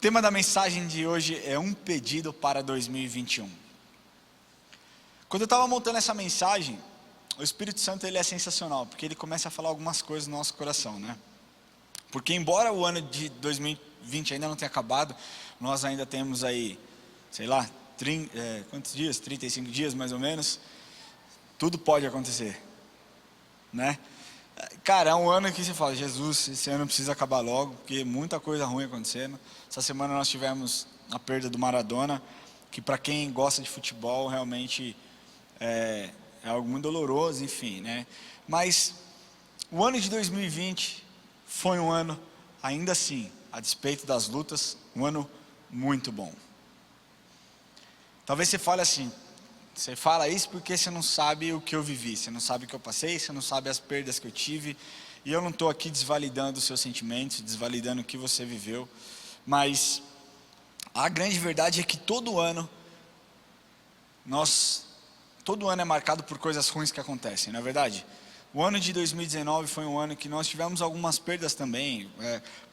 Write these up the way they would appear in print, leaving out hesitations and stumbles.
tema da mensagem de hoje é um pedido para 2021. Quando eu estava montando essa mensagem, o Espírito Santo ele é sensacional, porque ele começa a falar algumas coisas no nosso coração, né? Porque embora o ano de 2020 ainda não tenha acabado, nós ainda temos aí, sei lá, quantos dias? 35 dias mais ou menos. Tudo pode acontecer, né? Cara, é um ano que você fala, Jesus, esse ano precisa acabar logo, porque muita coisa ruim acontecendo. Essa semana nós tivemos a perda do Maradona, que para quem gosta de futebol realmente é algo muito doloroso, enfim, né? Mas o ano de 2020 foi um ano, ainda assim, a despeito das lutas, um ano muito bom. Talvez você fale assim, você fala isso porque você não sabe o que eu vivi, você não sabe o que eu passei, você não sabe as perdas que eu tive, e eu não estou aqui desvalidando os seus sentimentos, desvalidando o que você viveu, mas a grande verdade é que todo ano é marcado por coisas ruins que acontecem, não é verdade? O ano de 2019 foi um ano que nós tivemos algumas perdas também,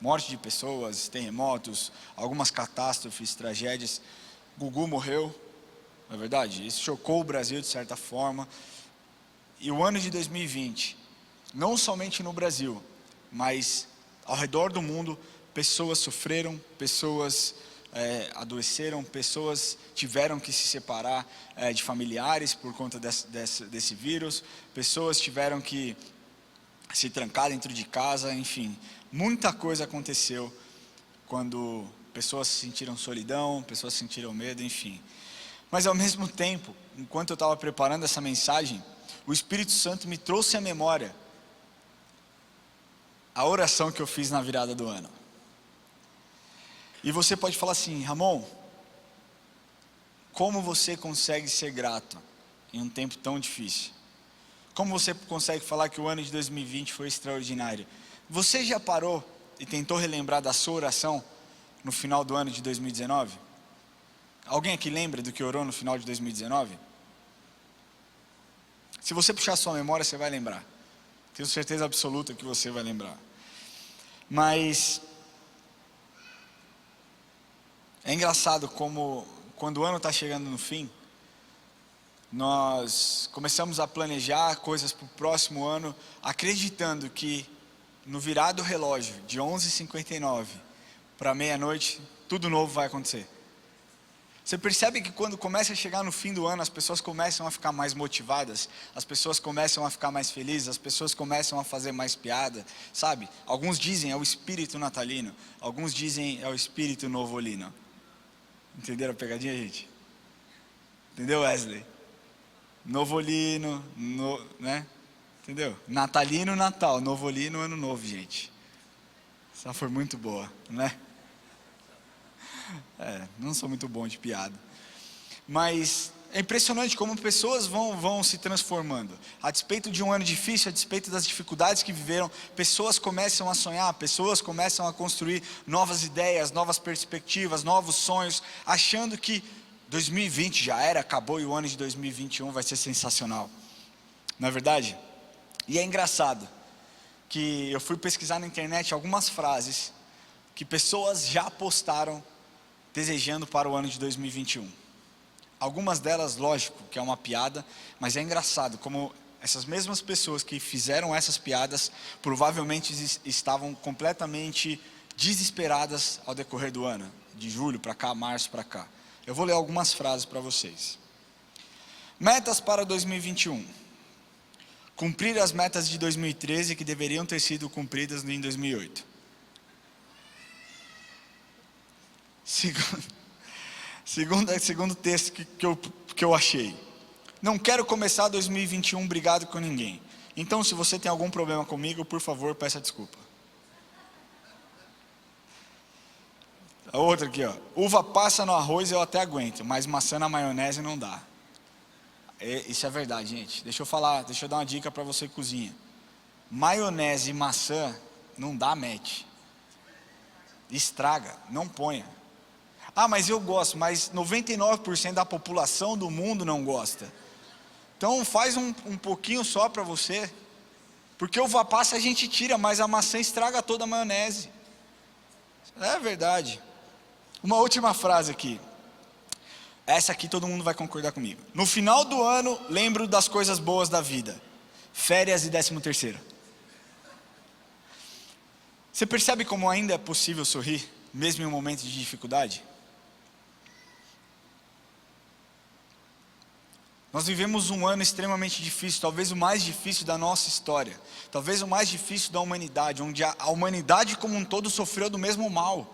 morte de pessoas, terremotos, algumas catástrofes, tragédias. Gugu morreu, não é verdade? Isso chocou o Brasil de certa forma. E o ano de 2020, não somente no Brasil, mas ao redor do mundo, pessoas sofreram, pessoas adoeceram, pessoas tiveram que se separar de familiares por conta desse vírus, pessoas tiveram que se trancar dentro de casa, enfim, muita coisa aconteceu quando pessoas sentiram solidão, pessoas sentiram medo, enfim. Mas ao mesmo tempo, enquanto eu estava preparando essa mensagem, o Espírito Santo me trouxe à memória a oração que eu fiz na virada do ano. E você pode falar assim, Ramon, como você consegue ser grato em um tempo tão difícil? Como você consegue falar que o ano de 2020 foi extraordinário? Você já parou e tentou relembrar da sua oração no final do ano de 2019? Alguém aqui lembra do que orou no final de 2019? Se você puxar a sua memória, você vai lembrar. Tenho certeza absoluta que você vai lembrar. Mas é engraçado como quando o ano está chegando no fim, nós começamos a planejar coisas para o próximo ano, acreditando que no virar do relógio de 11h59 para meia-noite, tudo novo vai acontecer. Você percebe que quando começa a chegar no fim do ano, as pessoas começam a ficar mais motivadas, as pessoas começam a ficar mais felizes, as pessoas começam a fazer mais piada, sabe? Alguns dizem é o espírito natalino, alguns dizem é o espírito novolino. Entenderam a pegadinha, gente? Entendeu, Wesley? Novolino, né? Entendeu? Natalino, Natal, novolino, ano novo, gente. Essa foi muito boa, né? Não sou muito bom de piada. Mas é impressionante como pessoas vão se transformando. A despeito de um ano difícil, a despeito das dificuldades que viveram, pessoas começam a sonhar, pessoas começam a construir novas ideias, novas perspectivas, novos sonhos, achando que 2020 já era, acabou e o ano de 2021 vai ser sensacional. Não é verdade? E é engraçado que eu fui pesquisar na internet algumas frases que pessoas já postaram desejando para o ano de 2021. Algumas delas, lógico, que é uma piada, mas é engraçado como essas mesmas pessoas que fizeram essas piadas provavelmente estavam completamente desesperadas ao decorrer do ano, de julho para cá, março para cá. Eu vou ler algumas frases para vocês. Metas para 2021. Cumprir as metas de 2013 que deveriam ter sido cumpridas em 2008. Segundo texto que eu achei. Não quero começar 2021 brigado com ninguém. Então, se você tem algum problema comigo, por favor, peça desculpa. A outra aqui, ó. Uva passa no arroz eu até aguento, mas maçã na maionese não dá. Isso é verdade, gente. Deixa eu dar uma dica para você que cozinha. Maionese e maçã não dá match. Estraga, não ponha. Ah, mas eu gosto, mas 99% da população do mundo não gosta. Então faz um pouquinho só para você. Porque uva passa a gente tira, mas a maçã estraga toda a maionese. É verdade. Uma última frase aqui. Essa aqui todo mundo vai concordar comigo. No final do ano, lembro das coisas boas da vida. Férias e 13º. Você percebe como ainda é possível sorrir, mesmo em um momento de dificuldade? Nós vivemos um ano extremamente difícil, talvez o mais difícil da nossa história. Talvez o mais difícil da humanidade, onde a humanidade como um todo sofreu do mesmo mal.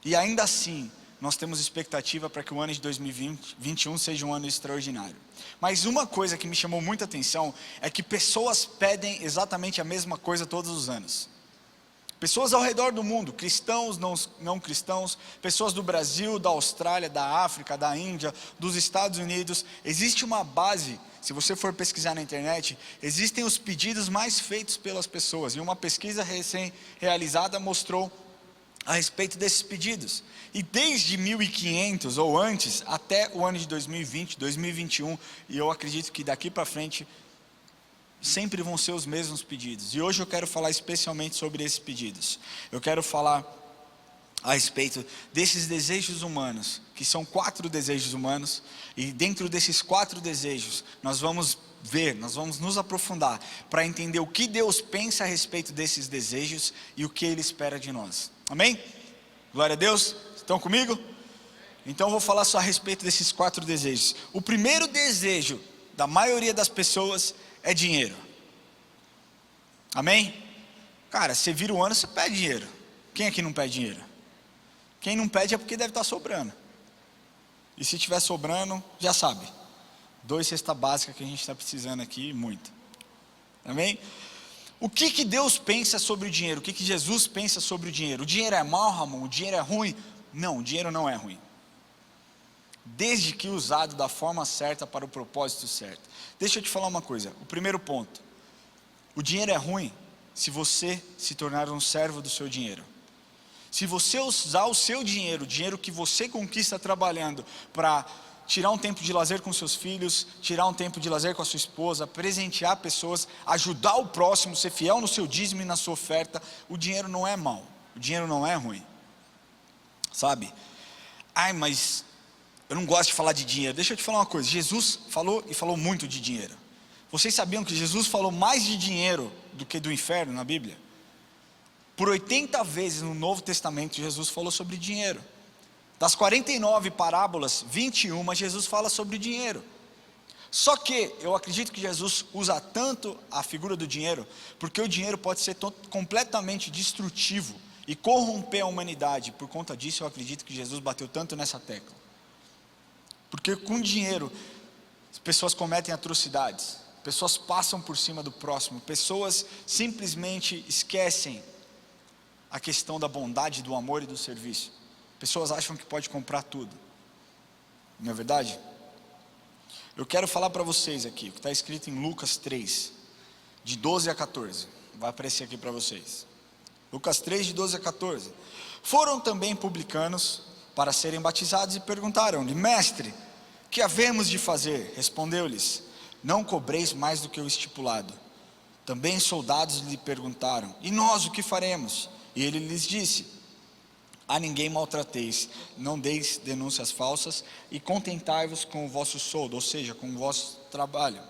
E ainda assim, nós temos expectativa para que o ano de 2021 seja um ano extraordinário. Mas uma coisa que me chamou muita atenção é que pessoas pedem exatamente a mesma coisa todos os anos. Pessoas ao redor do mundo, cristãos, não cristãos, pessoas do Brasil, da Austrália, da África, da Índia, dos Estados Unidos. Existe uma base, se você for pesquisar na internet, existem os pedidos mais feitos pelas pessoas. E uma pesquisa recém-realizada mostrou a respeito desses pedidos. E desde 1500 ou antes, até o ano de 2020, 2021, e eu acredito que daqui para frente, sempre vão ser os mesmos pedidos. E hoje eu quero falar especialmente sobre esses pedidos. Eu quero falar a respeito desses desejos humanos, que são 4 desejos humanos, e dentro desses 4 desejos, nós vamos nos aprofundar, para entender o que Deus pensa a respeito desses desejos, e o que Ele espera de nós. Amém? Glória a Deus, estão comigo? Então eu vou falar só a respeito desses 4 desejos. O primeiro desejo da maioria das pessoas é dinheiro. Amém? Cara, você vira o ano, você pede dinheiro. Quem aqui não pede dinheiro? Quem não pede é porque deve estar sobrando. E se estiver sobrando, já sabe. 2 cestas básicas que a gente está precisando aqui, muito. Amém? O que Deus pensa sobre o dinheiro? O que Jesus pensa sobre o dinheiro? O dinheiro é mau, Ramon? O dinheiro é ruim? Não, o dinheiro não é ruim. Desde que usado da forma certa para o propósito certo. Deixa eu te falar uma coisa. O primeiro ponto. O dinheiro é ruim se você se tornar um servo do seu dinheiro. Se você usar o seu dinheiro, o dinheiro que você conquista trabalhando, para tirar um tempo de lazer com seus filhos, tirar um tempo de lazer com a sua esposa, presentear pessoas, ajudar o próximo, ser fiel no seu dízimo e na sua oferta, o dinheiro não é mau, o dinheiro não é ruim. Sabe? Ai, mas eu não gosto de falar de dinheiro. Deixa eu te falar uma coisa. Jesus falou e falou muito de dinheiro. Vocês sabiam que Jesus falou mais de dinheiro do que do inferno na Bíblia? Por 80 vezes no Novo Testamento Jesus falou sobre dinheiro. Das 49 parábolas, 21 Jesus fala sobre dinheiro. Só que eu acredito que Jesus usa tanto a figura do dinheiro, porque o dinheiro pode ser completamente destrutivo e corromper a humanidade. Por conta disso eu acredito que Jesus bateu tanto nessa tecla. Porque com dinheiro as pessoas cometem atrocidades, pessoas passam por cima do próximo, pessoas simplesmente esquecem a questão da bondade, do amor e do serviço. Pessoas acham que pode comprar tudo. Não é verdade? Eu quero falar para vocês aqui, o que está escrito em Lucas 3, de 12 a 14. Vai aparecer aqui para vocês. Lucas 3, de 12 a 14. Foram também publicanos para serem batizados e perguntaram-lhe: Mestre, que havemos de fazer? Respondeu-lhes: Não cobreis mais do que o estipulado. Também soldados lhe perguntaram: E nós o que faremos? E ele lhes disse: A ninguém maltrateis, não deis denúncias falsas, e contentai-vos com o vosso soldo, ou seja, com o vosso trabalho,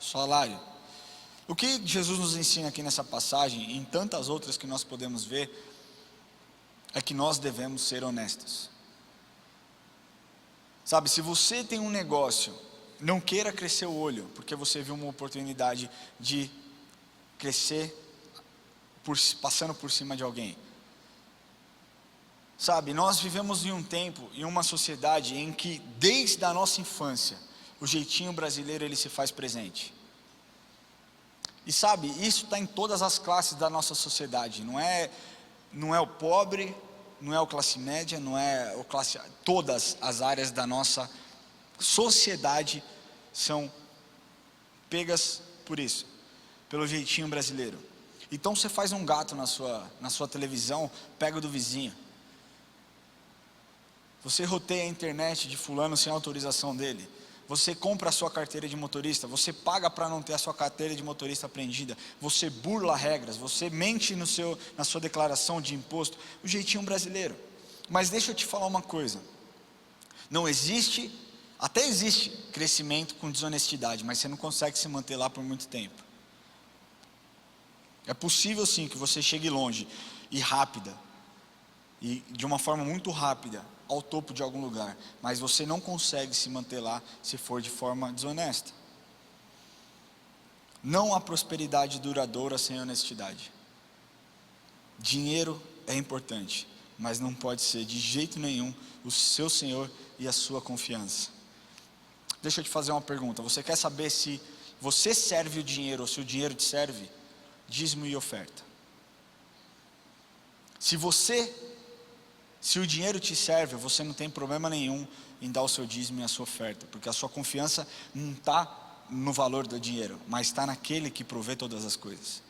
salário. O que Jesus nos ensina aqui nessa passagem, e em tantas outras que nós podemos ver, é que nós devemos ser honestos. Sabe, se você tem um negócio, não queira crescer o olho, porque você viu uma oportunidade de crescer passando por cima de alguém. Sabe, nós vivemos em um tempo, em uma sociedade em que desde a nossa infância, o jeitinho brasileiro ele se faz presente. E sabe, isso está em todas as classes da nossa sociedade, não é o pobre, não é o classe média, não é o classe... Todas as áreas da nossa sociedade são pegas por isso, pelo jeitinho brasileiro. Então você faz um gato na sua televisão, pega o do vizinho. Você roteia a internet de fulano sem autorização dele. Você compra a sua carteira de motorista. Você paga para não ter a sua carteira de motorista apreendida. Você burla regras. Você mente na sua declaração de imposto. O jeitinho brasileiro. Mas deixa eu te falar uma coisa. Não existe, até existe crescimento com desonestidade, mas você não consegue se manter lá por muito tempo. É possível sim que você chegue longe e rápida, e de uma forma muito rápida, ao topo de algum lugar, mas você não consegue se manter lá se for de forma desonesta. Não há prosperidade duradoura sem honestidade. Dinheiro é importante, mas não pode ser de jeito nenhum o seu Senhor e a sua confiança. Deixa eu te fazer uma pergunta. Você quer saber se você serve o dinheiro ou se o dinheiro te serve? Dízimo e oferta. Se o dinheiro te serve, você não tem problema nenhum em dar o seu dízimo e a sua oferta, porque a sua confiança não está no valor do dinheiro, mas está naquele que provê todas as coisas.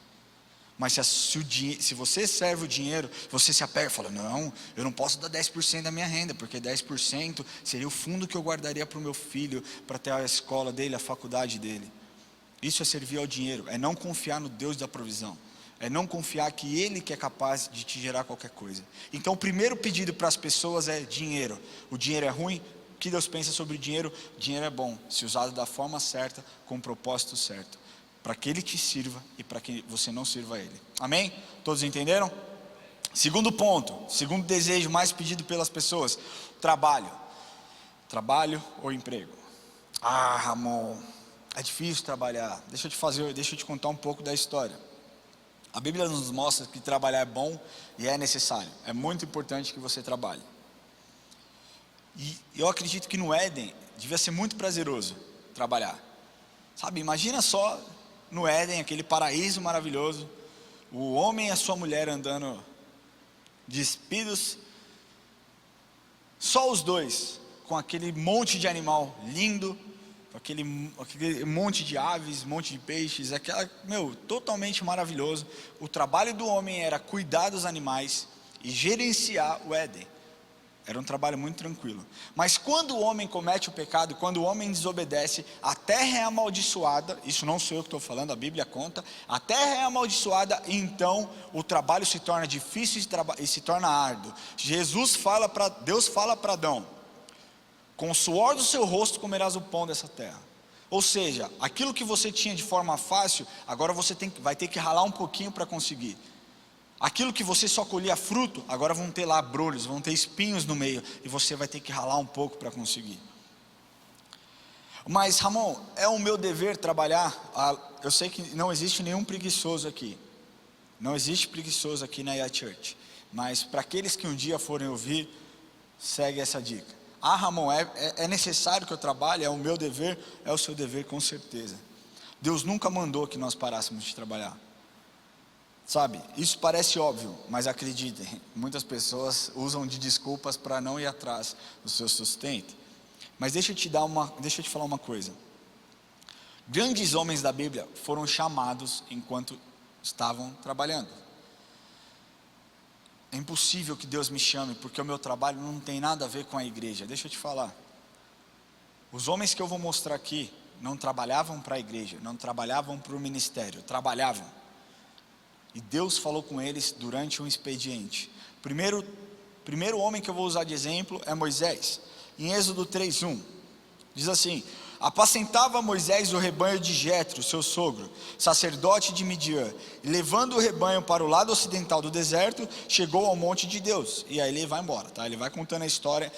Mas se você serve o dinheiro, você se apega e fala, não, eu não posso dar 10% da minha renda, porque 10% seria o fundo que eu guardaria para o meu filho, para ter a escola dele, a faculdade dele. Isso é servir ao dinheiro, é não confiar no Deus da provisão, é não confiar que Ele que é capaz de te gerar qualquer coisa. Então o primeiro pedido para as pessoas é dinheiro. O dinheiro é ruim? O que Deus pensa sobre o dinheiro? Dinheiro é bom, se usado da forma certa, com o propósito certo, para que Ele te sirva e para que você não sirva a Ele. Amém? Todos entenderam? Segundo ponto, segundo desejo mais pedido pelas pessoas: trabalho. Trabalho ou emprego? Ah, Ramon, é difícil trabalhar. Deixa eu te contar um pouco da história. A Bíblia nos mostra que trabalhar é bom e é necessário. É muito importante que você trabalhe. E eu acredito que no Éden devia ser muito prazeroso trabalhar. Sabe, imagina só no Éden, aquele paraíso maravilhoso, o homem e a sua mulher andando despidos, só os dois, com aquele monte de animal lindo, aquele monte de aves, monte de peixes, totalmente maravilhoso. O trabalho do homem era cuidar dos animais e gerenciar o Éden. Era um trabalho muito tranquilo. Mas quando o homem comete o pecado, quando o homem desobedece, a terra é amaldiçoada. Isso não sou eu que estou falando, a Bíblia conta. A terra é amaldiçoada e então o trabalho se torna difícil e se torna árduo. Deus fala para Adão: com o suor do seu rosto comerás o pão dessa terra. Ou seja, aquilo que você tinha de forma fácil, agora você vai ter que ralar um pouquinho para conseguir. Aquilo que você só colhia fruto, agora vão ter lá brolhos, vão ter espinhos no meio, e você vai ter que ralar um pouco para conseguir. Mas Ramon, é o meu dever trabalhar? Eu sei que não existe nenhum preguiçoso aqui. Não existe preguiçoso aqui na IA Church. Mas para aqueles que um dia forem ouvir, segue essa dica. Ah, Ramon, é necessário que eu trabalhe? É o meu dever? É o seu dever, com certeza. Deus nunca mandou que nós parássemos de trabalhar. Sabe, isso parece óbvio, mas acreditem, muitas pessoas usam de desculpas para não ir atrás do seu sustento. Mas deixa eu te falar uma coisa. Grandes homens da Bíblia foram chamados enquanto estavam trabalhando. É impossível que Deus me chame, porque o meu trabalho não tem nada a ver com a igreja. Deixa eu te falar. Os homens que eu vou mostrar aqui não trabalhavam para a igreja, não trabalhavam para o ministério, trabalhavam. E Deus falou com eles durante um expediente. Primeiro homem que eu vou usar de exemplo é Moisés. Em Êxodo 3:1, diz assim: apacentava Moisés o rebanho de Jetro, seu sogro, sacerdote de Midian, e levando o rebanho para o lado ocidental do deserto, chegou ao monte de Deus. E aí ele vai embora, tá? Ele vai contando a história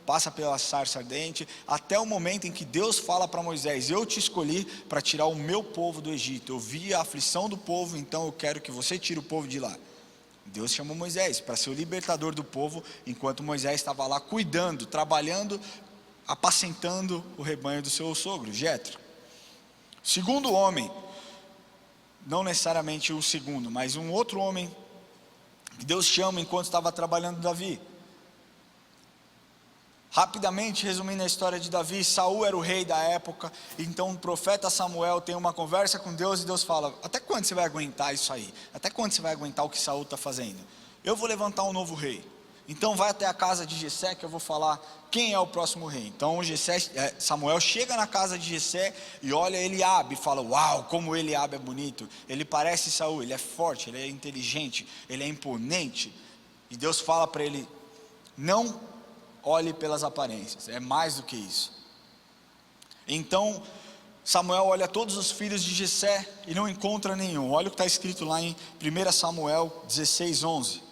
passa pela sarça ardente, até o momento em que Deus fala para Moisés: eu te escolhi para tirar o meu povo do Egito, eu vi a aflição do povo, então eu quero que você tire o povo de lá. Deus chamou Moisés para ser o libertador do povo, enquanto Moisés estava lá cuidando, trabalhando, apacentando o rebanho do seu sogro, Jetro. Segundo homem, não necessariamente o segundo, mas um outro homem que Deus chama enquanto estava trabalhando, Davi. Rapidamente, resumindo a história de Davi, Saul era o rei da época, então o profeta Samuel tem uma conversa com Deus e Deus fala: até quando você vai aguentar isso aí? Até quando você vai aguentar o que Saul está fazendo? Eu vou levantar um novo rei, então vai até a casa de Jessé que eu vou falar quem é o próximo rei. Então Samuel chega na casa de Jessé e olha Eliabe e fala: uau, como Eliabe é bonito, ele parece Saul, ele é forte, ele é inteligente, ele é imponente. E Deus fala para ele: Não olhe pelas aparências, é mais do que isso. Então Samuel olha todos os filhos de Jessé e não encontra nenhum. Olha o que está escrito lá em 1 Samuel 16:11.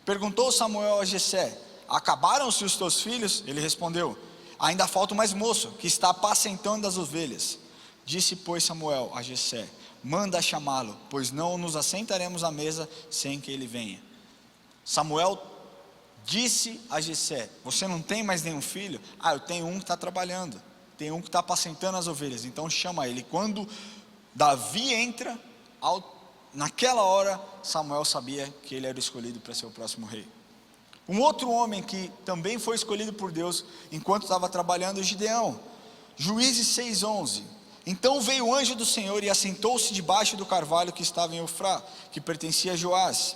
Perguntou Samuel a Jessé: acabaram-se os teus filhos? Ele respondeu: ainda falta mais moço, que está apacentando as ovelhas. Disse, pois, Samuel a Jessé: manda chamá-lo, pois não nos assentaremos à mesa sem que ele venha. Samuel disse a Jessé: você não tem mais nenhum filho? Eu tenho um que está trabalhando, tem um que está apacentando as ovelhas, então chama ele. Quando Davi entra, naquela hora Samuel sabia que ele era escolhido para ser o próximo rei. Um outro homem que também foi escolhido por Deus enquanto estava trabalhando é Gideão. Juízes 6:11. Então veio o anjo do Senhor e assentou-se debaixo do carvalho que estava em Ofrá, que pertencia a Joás.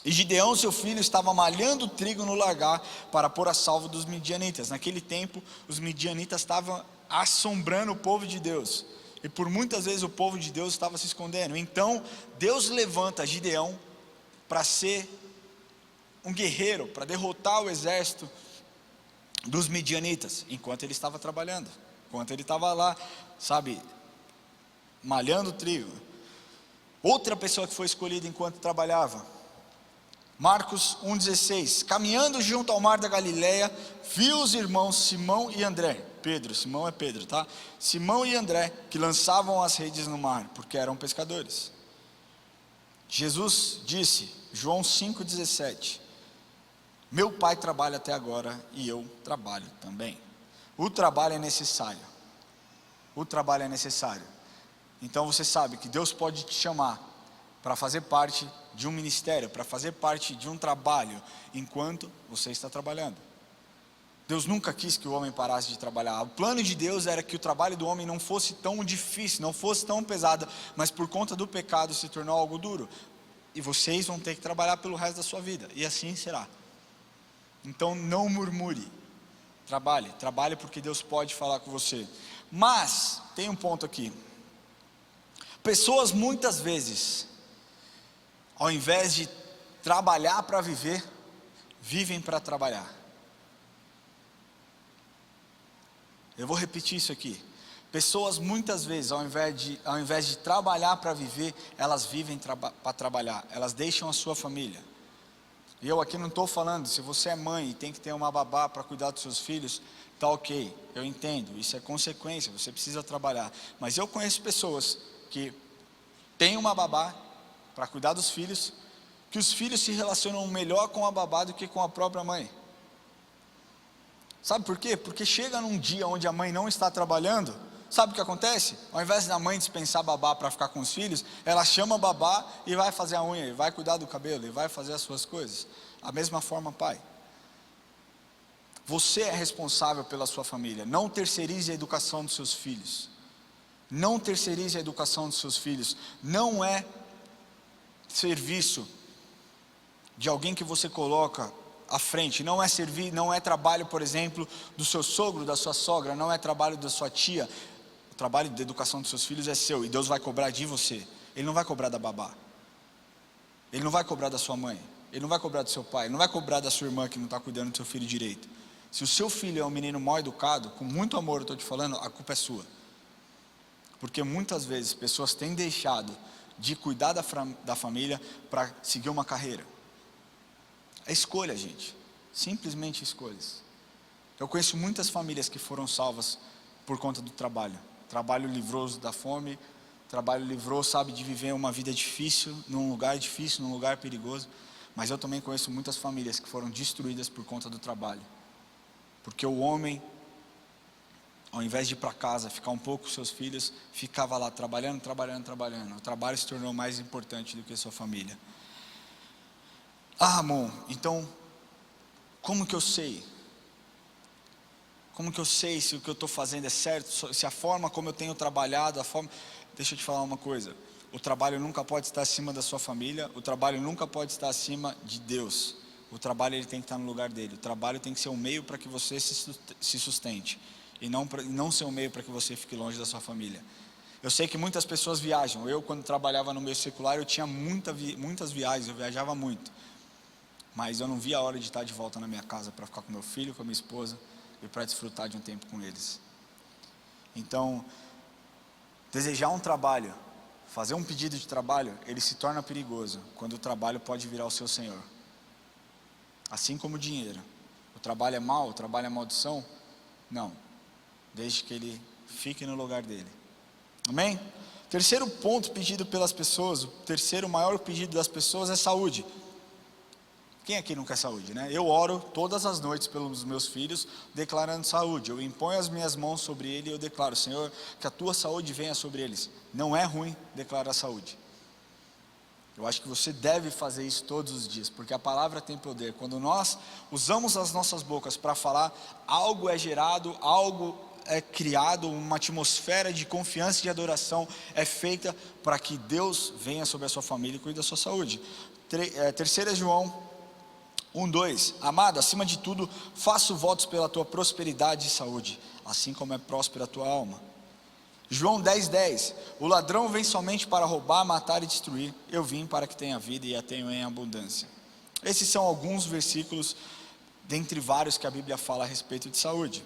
E Gideão, seu filho, estava malhando trigo no lagar para pôr a salvo dos midianitas. Naquele tempo, os midianitas estavam assombrando o povo de Deus, e por muitas vezes o povo de Deus estava se escondendo. Então Deus levanta Gideão para ser um guerreiro, para derrotar o exército dos midianitas, enquanto ele estava trabalhando, enquanto ele estava lá, malhando trigo. Outra pessoa que foi escolhida enquanto trabalhava, Marcos 1,16. Caminhando junto ao mar da Galileia, viu os irmãos Simão e André, Simão é Pedro, tá? Simão e André, que lançavam as redes no mar, porque eram pescadores. Jesus disse, João 5,17: meu pai trabalha até agora e eu trabalho também. O trabalho é necessário. O trabalho é necessário. Então você sabe que Deus pode te chamar para fazer parte de um ministério, para fazer parte de um trabalho, enquanto você está trabalhando. Deus nunca quis que o homem parasse de trabalhar. O plano de Deus era que o trabalho do homem não fosse tão difícil, não fosse tão pesado, mas por conta do pecado se tornou algo duro. E vocês vão ter que trabalhar pelo resto da sua vida, e assim será. Então não murmure, trabalhe porque Deus pode falar com você. Mas, tem um ponto aqui. Pessoas muitas vezes, ao invés de trabalhar para viver, vivem para trabalhar. Eu vou repetir isso aqui. Pessoas muitas vezes, ao invés de trabalhar para viver, elas vivem para trabalhar. Elas deixam a sua família. E eu aqui não estou falando, se você é mãe e tem que ter uma babá para cuidar dos seus filhos, tá ok, eu entendo, isso é consequência, você precisa trabalhar. Mas eu conheço pessoas que têm uma babá para cuidar dos filhos, que os filhos se relacionam melhor com a babá do que com a própria mãe. Sabe por quê? Porque chega num dia onde a mãe não está trabalhando, sabe o que acontece? Ao invés da mãe dispensar babá para ficar com os filhos, ela chama a babá e vai fazer a unha, e vai cuidar do cabelo, e vai fazer as suas coisas. Da mesma forma, pai. Você é responsável pela sua família. Não terceirize a educação dos seus filhos. Não terceirize a educação dos seus filhos. Não é serviço de alguém que você coloca à frente. Não é trabalho, por exemplo, do seu sogro, da sua sogra. Não é trabalho da sua tia. O trabalho de educação dos seus filhos é seu, e Deus vai cobrar de você. Ele não vai cobrar da babá. Ele não vai cobrar da sua mãe. Ele não vai cobrar do seu pai. Ele não vai cobrar da sua irmã que não está cuidando do seu filho direito. Se o seu filho é um menino mal educado, com muito amor eu estou te falando, a culpa é sua. Porque muitas vezes pessoas têm deixado de cuidar da família para seguir uma carreira. É escolha, gente. Simplesmente escolhas. Eu conheço muitas famílias que foram salvas por conta do trabalho. O trabalho livrou da fome. O trabalho livrou, de viver uma vida difícil, num lugar perigoso. Mas eu também conheço muitas famílias que foram destruídas por conta do trabalho. Porque o homem, ao invés de ir para casa, ficar um pouco com seus filhos, ficava lá trabalhando. O trabalho se tornou mais importante do que a sua família. Amor, então, como que eu sei? Como que eu sei se o que eu estou fazendo é certo? Se a forma como eu tenho trabalhado, Deixa eu te falar uma coisa. O trabalho nunca pode estar acima da sua família. O trabalho nunca pode estar acima de Deus. O trabalho ele tem que estar no lugar dele. O trabalho tem que ser um meio para que você se sustente, e não ser um meio para que você fique longe da sua família. Eu sei que muitas pessoas viajam. Eu, quando trabalhava no meio secular, eu tinha muitas viagens. Eu viajava muito. mas eu não vi a hora de estar de volta na minha casa para ficar com meu filho, com a minha esposa e para desfrutar de um tempo com eles. Então, desejar um trabalho, fazer um pedido de trabalho, ele se torna perigoso quando o trabalho pode virar o seu senhor. Assim como o dinheiro. O trabalho é mau, o trabalho é maldição? Não. Desde que ele fique no lugar dele. Amém? Terceiro ponto pedido pelas pessoas, o terceiro maior pedido das pessoas é saúde. Quem aqui não quer saúde, né? Eu oro todas as noites pelos meus filhos, declarando saúde. Eu imponho as minhas mãos sobre ele e eu declaro: Senhor, que a tua saúde venha sobre eles. Não é ruim declarar saúde. Eu acho que você deve fazer isso todos os dias, porque a palavra tem poder. Quando nós usamos as nossas bocas para falar, algo é gerado, algo é criado, uma atmosfera de confiança e de adoração é feita para que Deus venha sobre a sua família e cuide da sua saúde. 3 João 1:2, amado, acima de tudo, faço votos pela tua prosperidade e saúde, assim como é próspera a tua alma. João 10:10, o ladrão vem somente para roubar, matar e destruir, eu vim para que tenha vida e a tenha em abundância. Esses são alguns versículos, dentre vários que a Bíblia fala a respeito de saúde.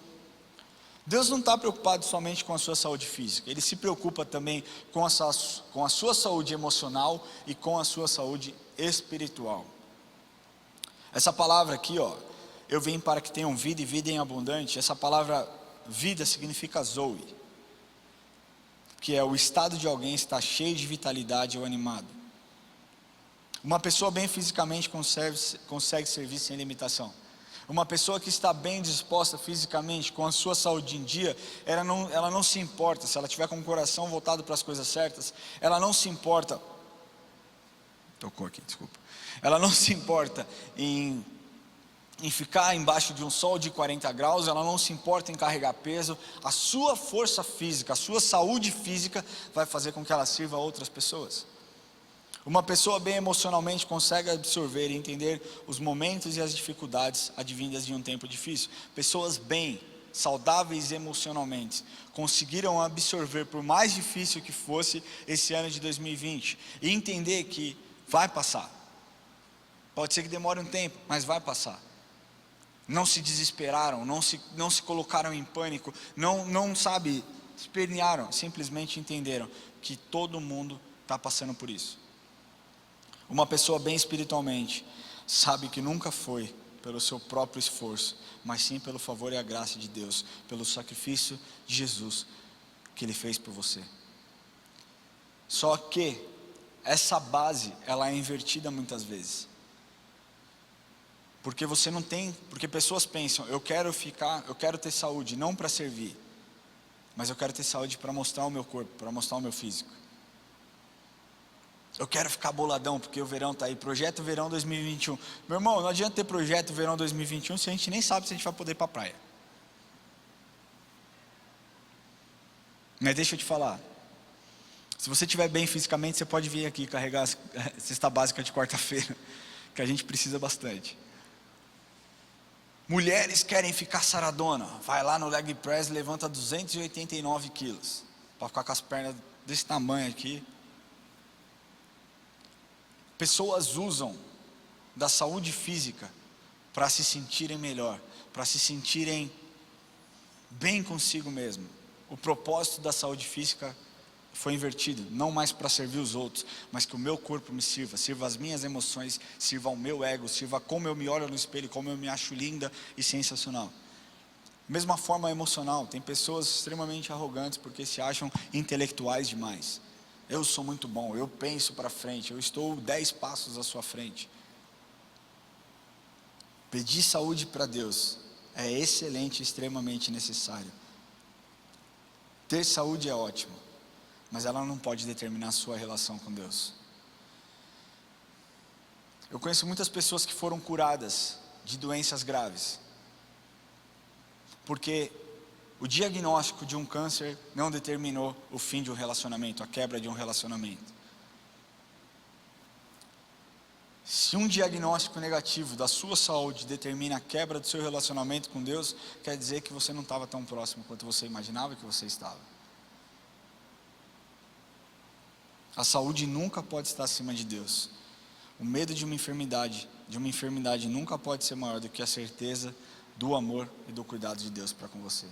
Deus não está preocupado somente com a sua saúde física, Ele se preocupa também com a sua saúde emocional e com a sua saúde espiritual. Essa palavra aqui, ó, eu vim para que tenham vida e vida em abundante. Essa palavra vida significa zoe, que é o estado de alguém estar cheio de vitalidade ou animado. Uma pessoa bem fisicamente consegue servir sem limitação. Uma pessoa que está bem disposta fisicamente, com a sua saúde em dia, ela não se importa, se ela tiver com o coração voltado para as coisas certas, ela não se importa. Tocou aqui, desculpa. Ela não se importa em ficar embaixo de um sol de 40 graus, ela não se importa em carregar peso. A sua força física, a sua saúde física vai fazer com que ela sirva a outras pessoas. Uma pessoa bem emocionalmente consegue absorver e entender os momentos e as dificuldades advindas de um tempo difícil. Pessoas bem, saudáveis emocionalmente, conseguiram absorver, por mais difícil que fosse esse ano de 2020, e entender que vai passar. Pode ser que demore um tempo, mas vai passar. Não se desesperaram, não se colocaram em pânico, não espernearam, simplesmente entenderam que todo mundo está passando por isso. Uma pessoa bem espiritualmente sabe que nunca foi pelo seu próprio esforço, mas sim pelo favor e a graça de Deus, pelo sacrifício de Jesus que Ele fez por você. Só que essa base, ela é invertida muitas vezes. Porque porque pessoas pensam, eu quero ter saúde, não para servir, mas eu quero ter saúde para mostrar o meu corpo, para mostrar o meu físico. Eu quero ficar boladão, porque o verão está aí, projeto verão 2021. Meu irmão, não adianta ter projeto verão 2021 se a gente nem sabe se a gente vai poder ir para a praia. Mas deixa eu te falar, se você estiver bem fisicamente, você pode vir aqui carregar a cesta básica de quarta-feira, que a gente precisa bastante. Mulheres querem ficar saradona, vai lá no leg press, levanta 289 quilos, para ficar com as pernas desse tamanho aqui. Pessoas usam da saúde física para se sentirem melhor, para se sentirem bem consigo mesmo. O propósito da saúde física foi invertido, não mais para servir os outros, mas que o meu corpo me sirva as minhas emoções, sirva ao meu ego, sirva como eu me olho no espelho, como eu me acho linda e sensacional. Mesma forma emocional, tem pessoas extremamente arrogantes porque se acham intelectuais demais. Eu sou muito bom, eu penso para frente, eu estou 10 passos à sua frente. Pedir saúde para Deus é excelente e extremamente necessário. Ter saúde é ótimo, mas ela não pode determinar a sua relação com Deus. Eu conheço muitas pessoas que foram curadas de doenças graves, porque o diagnóstico de um câncer não determinou o fim de um relacionamento, a quebra de um relacionamento. Se um diagnóstico negativo da sua saúde determina a quebra do seu relacionamento com Deus, quer dizer que você não estava tão próximo quanto você imaginava que você estava. A saúde nunca pode estar acima de Deus. O medo de uma enfermidade de uma enfermidade nunca pode ser maior do que a certeza do amor e do cuidado de Deus para com você.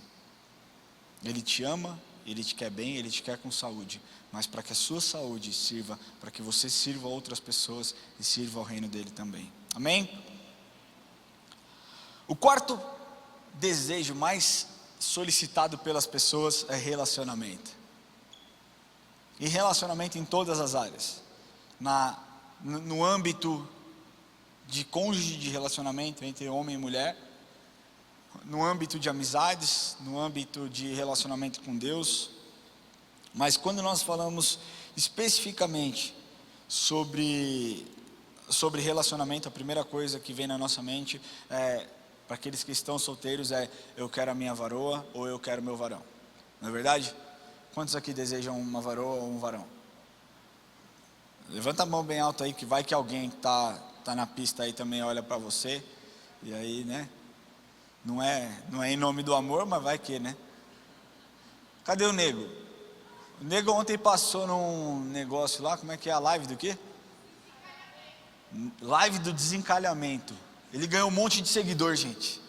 Ele te ama, Ele te quer bem, Ele te quer com saúde, mas para que a sua saúde sirva, para que você sirva a outras pessoas e sirva ao reino dele também. Amém? O quarto desejo mais solicitado pelas pessoas é relacionamento. E relacionamento em todas as áreas. No âmbito de cônjuge, de relacionamento entre homem e mulher, no âmbito de amizades, no âmbito de relacionamento com Deus. Mas quando nós falamos especificamente sobre relacionamento, a primeira coisa que vem na nossa mente para aqueles que estão solteiros eu quero a minha varoa ou eu quero meu varão. Não é verdade? Quantos aqui desejam uma varoa ou um varão? Levanta a mão bem alto aí, que vai que alguém que tá na pista aí também olha para você, e aí, né? Não é em nome do amor, mas vai que, né? Cadê o nego? O nego ontem passou num negócio lá, como é que é a live do quê? Live do desencalhamento. Ele ganhou um monte de seguidor, gente.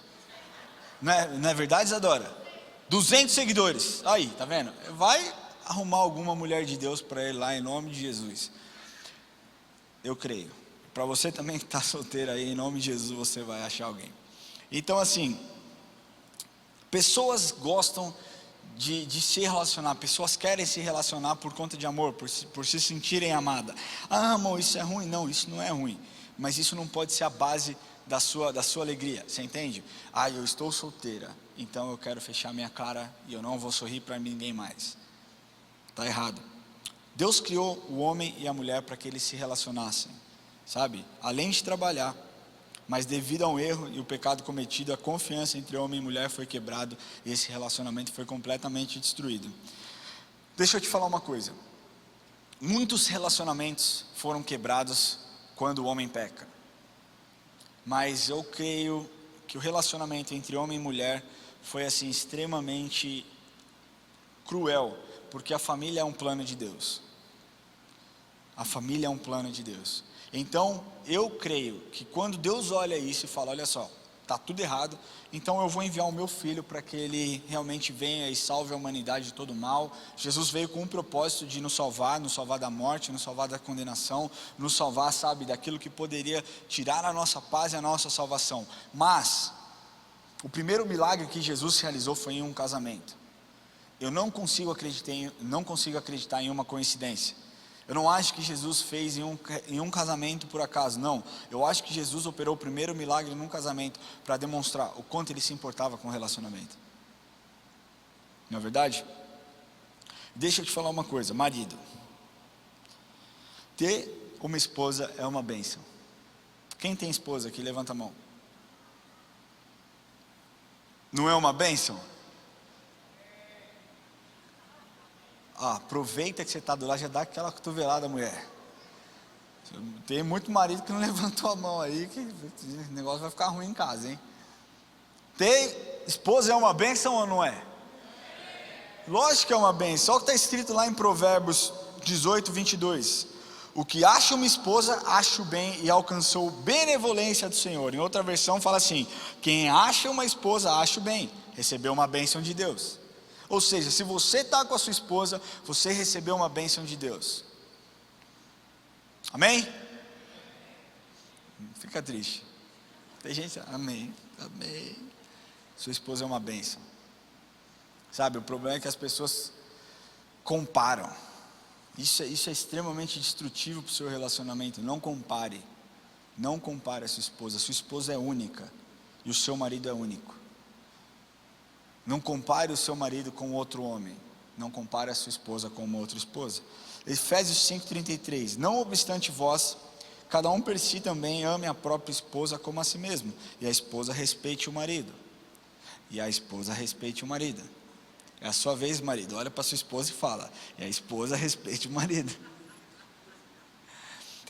Não é verdade, Isadora? 200 seguidores. Aí, tá vendo? Vai arrumar alguma mulher de Deus para ele lá, em nome de Jesus. Eu creio. Para você também que está solteiro aí, em nome de Jesus, você vai achar alguém. Então, assim, pessoas gostam de se relacionar, pessoas querem se relacionar por conta de amor, por se sentirem amadas. Ah, amor, isso é ruim? Não, isso não é ruim, mas isso não pode ser a base da sua alegria, você entende? Ah, eu estou solteira, então eu quero fechar minha cara e eu não vou sorrir para ninguém mais. Está errado. Deus criou o homem e a mulher para que eles se relacionassem, sabe? Além de trabalhar, mas devido a um erro e o pecado cometido, a confiança entre homem e mulher foi quebrado e esse relacionamento foi completamente destruído. Deixa eu te falar uma coisa. Muitos relacionamentos foram quebrados quando o homem peca. Mas eu creio que o relacionamento entre homem e mulher foi assim extremamente cruel, porque a família é um plano de Deus. A família é um plano de Deus. Então, eu creio que quando Deus olha isso e fala, olha só, está tudo errado, então eu vou enviar o meu filho para que ele realmente venha e salve a humanidade de todo o mal. Jesus veio com um propósito de nos salvar da morte, nos salvar da condenação, nos salvar, sabe, daquilo que poderia tirar a nossa paz e a nossa salvação. Mas, o primeiro milagre que Jesus realizou foi em um casamento. Eu não consigo acreditar em uma coincidência. Eu não acho que Jesus fez em um casamento por acaso, não. Eu acho que Jesus operou o primeiro milagre num casamento para demonstrar o quanto ele se importava com o relacionamento. Não é verdade? Deixa eu te falar uma coisa, marido. Ter uma esposa é uma bênção. Quem tem esposa aqui, levanta a mão. Não é uma bênção? Aproveita que você está do lado, já dá aquela cotovelada, mulher. Tem muito marido que não levantou a mão aí, que o negócio vai ficar ruim em casa, hein? Ter esposa é uma bênção ou não é? Lógico que é uma bênção. Olha o que está escrito lá em Provérbios 18, 22. O que acha uma esposa, acha o bem e alcançou benevolência do Senhor. Em outra versão fala assim, quem acha uma esposa, acha o bem, recebeu uma bênção de Deus. Ou seja, se você está com a sua esposa, você recebeu uma bênção de Deus. Amém? Fica triste. Tem gente, amém, amém. Sua esposa é uma bênção. Sabe, o problema é que as pessoas comparam. Isso é extremamente destrutivo para o seu relacionamento. Não compare. Não compare a sua esposa. A sua esposa é única e o seu marido é único. Não compare o seu marido com outro homem. Não compare a sua esposa com uma outra esposa. Efésios 5:33. Não obstante vós, cada um por si também ame a própria esposa como a si mesmo. E a esposa respeite o marido. E a esposa respeite o marido. É a sua vez, marido. Olha para sua esposa e fala. E a esposa respeite o marido.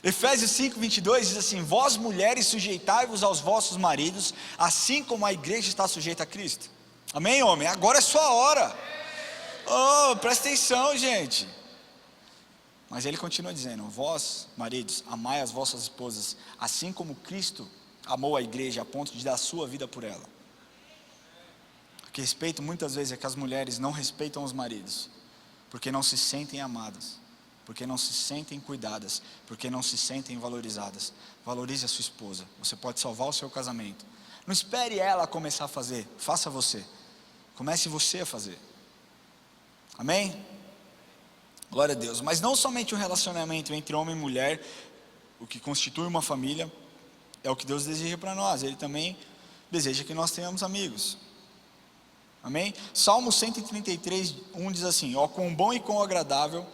Efésios 5:22 diz assim: vós mulheres sujeitai-vos aos vossos maridos, assim como a igreja está sujeita a Cristo. Amém, homem? Agora é sua hora. Oh, presta atenção, gente. Mas ele continua dizendo: vós, maridos, amai as vossas esposas, assim como Cristo amou a igreja a ponto de dar a sua vida por ela. O que respeito muitas vezes é que as mulheres não respeitam os maridos, porque não se sentem amadas, porque não se sentem cuidadas, porque não se sentem valorizadas. Valorize a sua esposa, você pode salvar o seu casamento. Não espere ela começar a fazer, faça você. Comece você a fazer. Amém? Glória a Deus. Mas não somente o relacionamento entre homem e mulher, o que constitui uma família, é o que Deus deseja para nós. Ele também deseja que nós tenhamos amigos. Amém? Salmo 133, 1 diz assim: ó quão bom e quão agradável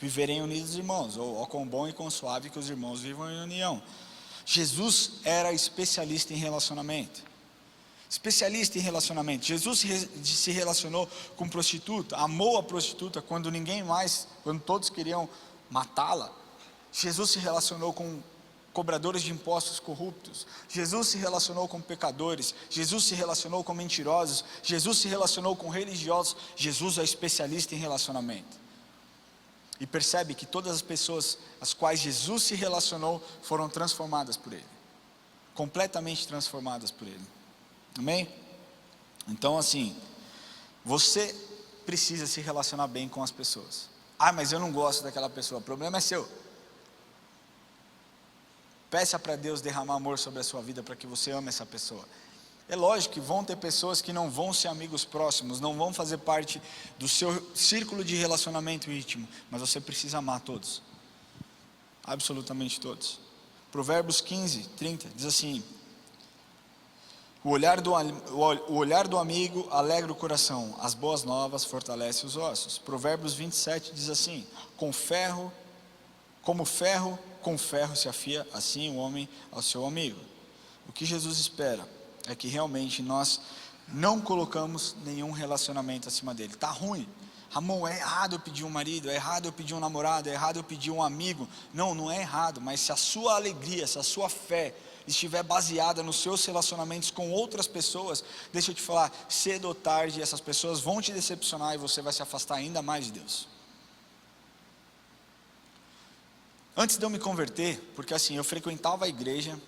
viverem unidos irmãos, ou ó quão bom e quão suave que os irmãos vivam em união. Jesus era especialista em relacionamento. Especialista em relacionamento. Jesus se relacionou com prostituta, amou a prostituta quando ninguém mais, quando todos queriam matá-la. Jesus se relacionou com cobradores de impostos corruptos. Jesus se relacionou com pecadores. Jesus se relacionou com mentirosos. Jesus se relacionou com religiosos. Jesus é especialista em relacionamento. E percebe que todas as pessoas às quais Jesus se relacionou foram transformadas por Ele, completamente transformadas por Ele. Amém? Então assim, você precisa se relacionar bem com as pessoas. Ah, mas eu não gosto daquela pessoa. O problema é seu. Peça para Deus derramar amor sobre a sua vida para que você ame essa pessoa. É lógico que vão ter pessoas que não vão ser amigos próximos, não vão fazer parte do seu círculo de relacionamento íntimo, mas você precisa amar todos, absolutamente todos. Provérbios 15, 30 diz assim: o olhar do amigo alegra o coração, as boas novas fortalecem os ossos. Provérbios 27 diz assim: com ferro com ferro se afia, assim o homem ao seu amigo. O que Jesus espera é que realmente nós não colocamos nenhum relacionamento acima dele. Está ruim, Ramon, é errado eu pedir um marido, é errado eu pedir um namorado, é errado eu pedir um amigo. Não, não é errado, mas se a sua alegria, se a sua fé estiver baseada nos seus relacionamentos com outras pessoas, deixa eu te falar, cedo ou tarde essas pessoas vão te decepcionar e você vai se afastar ainda mais de Deus. Antes de eu me converter, porque assim, eu frequentava a igreja,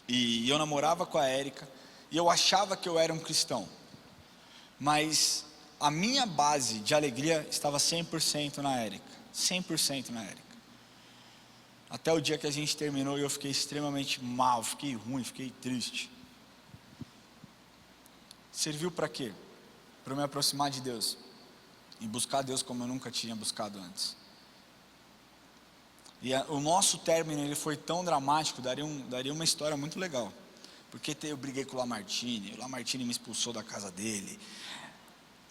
e eu namorava com a Érica, e eu achava que eu era um cristão, mas a minha base de alegria estava 100% na Érica, 100% na Érica. Até o dia que a gente terminou e eu fiquei extremamente mal, fiquei ruim, fiquei triste. Serviu para quê? Para eu me aproximar de Deus, e buscar Deus como eu nunca tinha buscado antes. E o nosso término ele foi tão dramático, daria uma história muito legal. Porque eu briguei com o Lamartine me expulsou da casa dele,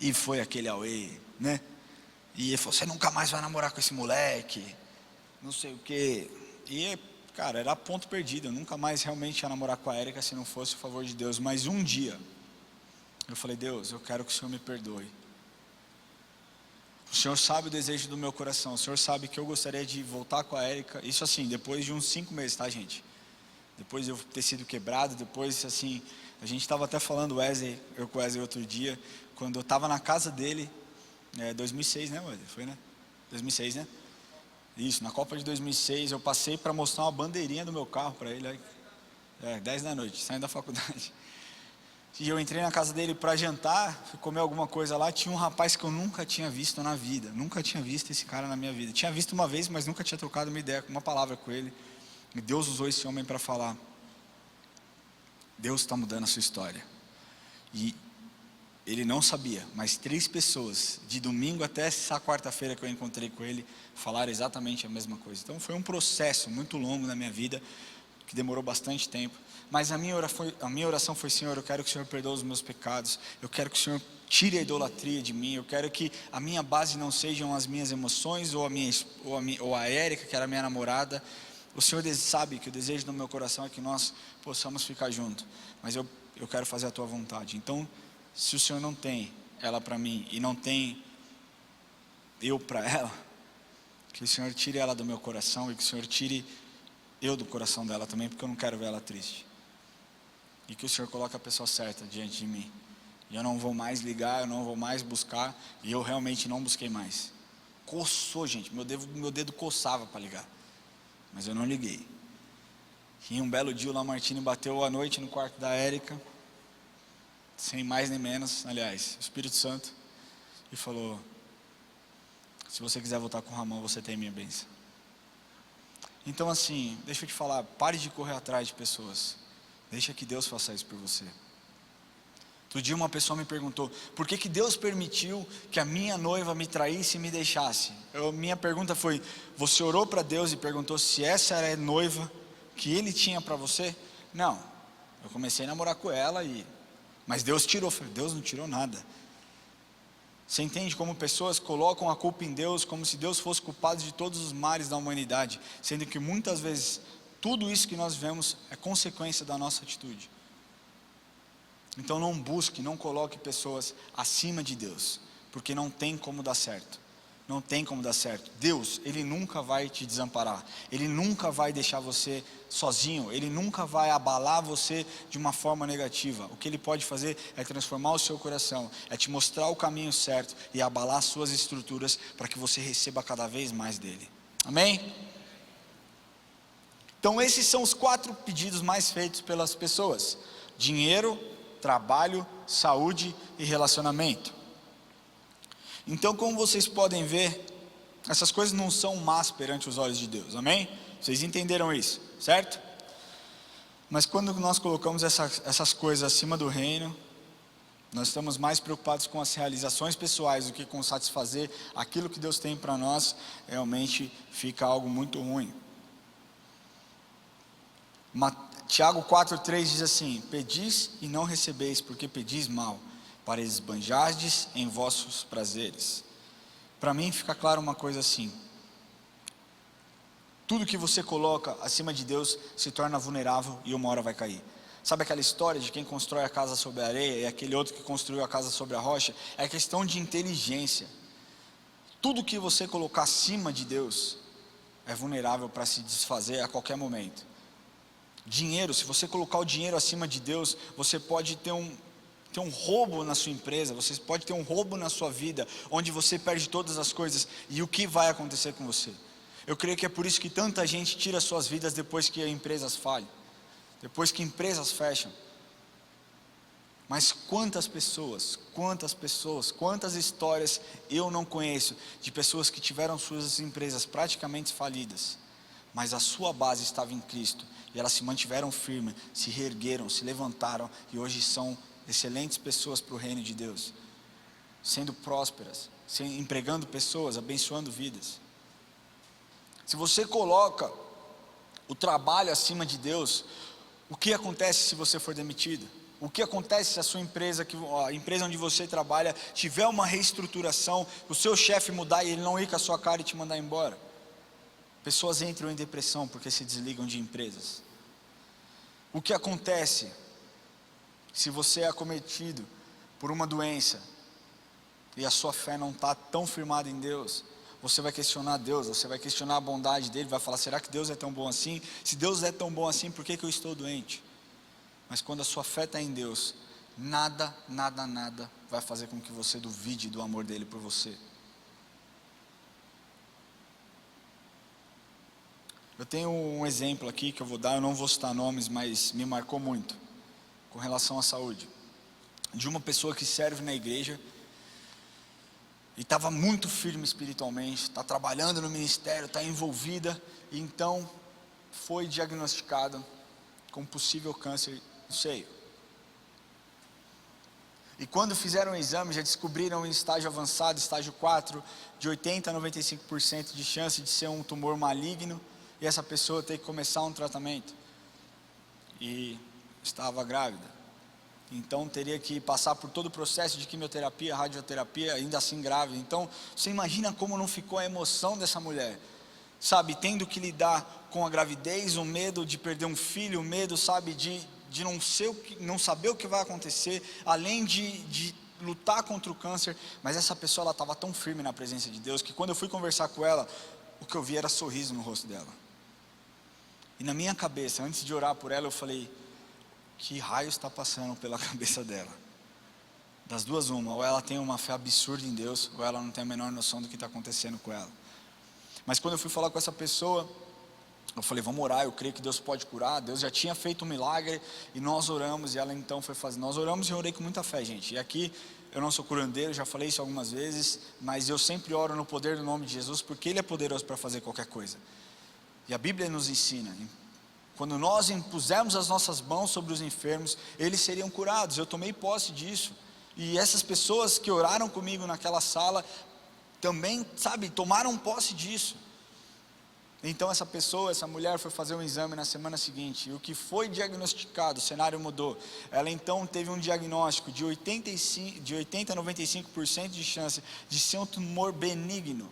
e foi aquele auê, né? E ele falou, você nunca mais vai namorar com esse moleque, não sei o quê. E, cara, era ponto perdido, eu nunca mais realmente ia namorar com a Érica se não fosse o favor de Deus. Mas um dia, eu falei, Deus, eu quero que o Senhor me perdoe. O Senhor sabe o desejo do meu coração, o Senhor sabe que eu gostaria de voltar com a Érica. Isso assim, depois de uns 5 meses, tá, gente? Depois de eu ter sido quebrado, depois assim, a gente estava até falando, eu com o Wesley outro dia, quando eu estava na casa dele, 2006, né, Wesley? Foi, né? 2006, né? Isso, na Copa de 2006, eu passei para mostrar uma bandeirinha do meu carro para ele, 10 da noite, saindo da faculdade. E eu entrei na casa dele para jantar, fui comer alguma coisa lá, tinha um rapaz que eu nunca tinha visto na vida, nunca tinha visto esse cara na minha vida. Tinha visto uma vez, mas nunca tinha trocado uma ideia, uma palavra com ele. E Deus usou esse homem para falar, Deus está mudando a sua história. E ele não sabia, mas 3 pessoas, de domingo até essa quarta-feira que eu encontrei com ele, falaram exatamente a mesma coisa. Então foi um processo muito longo na minha vida, que demorou bastante tempo. Mas a minha oração foi, Senhor, eu quero que o Senhor perdoe os meus pecados, eu quero que o Senhor tire a idolatria de mim, eu quero que a minha base não sejam as minhas emoções, ou a Érica, que era a minha namorada. O Senhor sabe que o desejo do meu coração é que nós possamos ficar juntos, mas eu quero fazer a tua vontade. Então, se o Senhor não tem ela para mim, e não tem eu para ela, que o Senhor tire ela do meu coração, e que o Senhor tire eu do coração dela também, porque eu não quero ver ela triste. E que o Senhor coloque a pessoa certa diante de mim. E eu não vou mais ligar, eu não vou mais buscar, e eu realmente não busquei mais. Coçou, gente, meu dedo coçava para ligar, mas eu não liguei. E um belo dia o Lamartine bateu à noite no quarto da Érica, sem mais nem menos, aliás, o Espírito Santo, e falou: se você quiser voltar com o Ramon, você tem minha bênção. Então assim, deixa eu te falar, pare de correr atrás de pessoas, deixa que Deus faça isso por você. Outro dia uma pessoa me perguntou: por que Deus permitiu que a minha noiva me traísse e me deixasse? Minha pergunta foi: você orou para Deus e perguntou se essa era a noiva que Ele tinha para você? Não, eu comecei a namorar com ela, mas Deus tirou. Eu falei: Deus não tirou nada. Você entende como pessoas colocam a culpa em Deus, como se Deus fosse culpado de todos os males da humanidade, sendo que muitas vezes tudo isso que nós vemos é consequência da nossa atitude. Então não busque, não coloque pessoas acima de Deus, porque não tem como dar certo. Não tem como dar certo. Deus, Ele nunca vai te desamparar, Ele nunca vai deixar você sozinho, Ele nunca vai abalar você de uma forma negativa. O que Ele pode fazer é transformar o seu coração, é te mostrar o caminho certo e abalar suas estruturas para que você receba cada vez mais dEle. Amém? Então esses são os 4 pedidos mais feitos pelas pessoas: dinheiro, trabalho, saúde e relacionamento. Então, como vocês podem ver, essas coisas não são más perante os olhos de Deus, amém? Vocês entenderam isso, certo? Mas quando nós colocamos essas coisas acima do reino, nós estamos mais preocupados com as realizações pessoais do que com satisfazer aquilo que Deus tem para nós. Realmente fica algo muito ruim. Tiago 4,3 diz assim: pedis e não recebeis, porque pedis mal, para esbanjardes em vossos prazeres. Para mim fica claro uma coisa assim: tudo que você coloca acima de Deus se torna vulnerável e uma hora vai cair. Sabe aquela história de quem constrói a casa sobre a areia e aquele outro que construiu a casa sobre a rocha? É questão de inteligência. Tudo que você colocar acima de Deus é vulnerável para se desfazer a qualquer momento. Dinheiro, se você colocar o dinheiro acima de Deus, você pode ter um roubo na sua empresa, você pode ter um roubo na sua vida, onde você perde todas as coisas. E o que vai acontecer com você? Eu creio que é por isso que tanta gente tira suas vidas depois que empresas falham, depois que empresas fecham. Mas quantas pessoas, quantas histórias eu não conheço de pessoas que tiveram suas empresas praticamente falidas, mas a sua base estava em Cristo, e elas se mantiveram firmes, se reergueram, se levantaram, e hoje são excelentes pessoas para o reino de Deus, sendo prósperas, empregando pessoas, abençoando vidas. Se você coloca o trabalho acima de Deus, o que acontece se você for demitido? O que acontece se a sua empresa, a empresa onde você trabalha, tiver uma reestruturação, o seu chefe mudar e ele não ir com a sua cara e te mandar embora? Pessoas entram em depressão porque se desligam de empresas. O que acontece se você é acometido por uma doença e a sua fé não está tão firmada em Deus? Você vai questionar Deus, você vai questionar a bondade dele, vai falar: será que Deus é tão bom assim? Se Deus é tão bom assim, por que eu estou doente? Mas quando a sua fé está em Deus, nada vai fazer com que você duvide do amor dele por você. Eu tenho um exemplo aqui que eu vou dar, eu não vou citar nomes, mas me marcou muito, com relação à saúde, de uma pessoa que serve na igreja, e estava muito firme espiritualmente, está trabalhando no ministério, está envolvida, e então foi diagnosticada com possível câncer no seio. E quando fizeram o exame, já descobriram em estágio avançado, estágio 4, de 80% a 95% de chance de ser um tumor maligno, e essa pessoa ter que começar um tratamento, e estava grávida, então teria que passar por todo o processo de quimioterapia, radioterapia, ainda assim grávida. Então você imagina como não ficou a emoção dessa mulher, sabe, tendo que lidar com a gravidez, o medo de perder um filho, o medo, sabe, de não saber o que vai acontecer, além de lutar contra o câncer. Mas essa pessoa, ela estava tão firme na presença de Deus, que quando eu fui conversar com ela, o que eu vi era sorriso no rosto dela. E na minha cabeça, antes de orar por ela, eu falei: que raio está passando pela cabeça dela? Das duas uma, ou ela tem uma fé absurda em Deus, ou ela não tem a menor noção do que está acontecendo com ela. Mas quando eu fui falar com essa pessoa, eu falei, vamos orar, eu creio que Deus pode curar. Deus já tinha feito um milagre e nós oramos, e ela então foi fazer. Nós oramos e eu orei com muita fé, gente. E aqui eu não sou curandeiro, já falei isso algumas vezes, mas eu sempre oro no poder do nome de Jesus, porque Ele é poderoso para fazer qualquer coisa. E a Bíblia nos ensina, quando nós impusermos as nossas mãos sobre os enfermos, eles seriam curados. Eu tomei posse disso. E essas pessoas que oraram comigo naquela sala, também, tomaram posse disso. Então essa pessoa, essa mulher foi fazer um exame na semana seguinte, e o que foi diagnosticado, o cenário mudou. Ela então teve um diagnóstico de 80 a 95% de chance de ser um tumor benigno.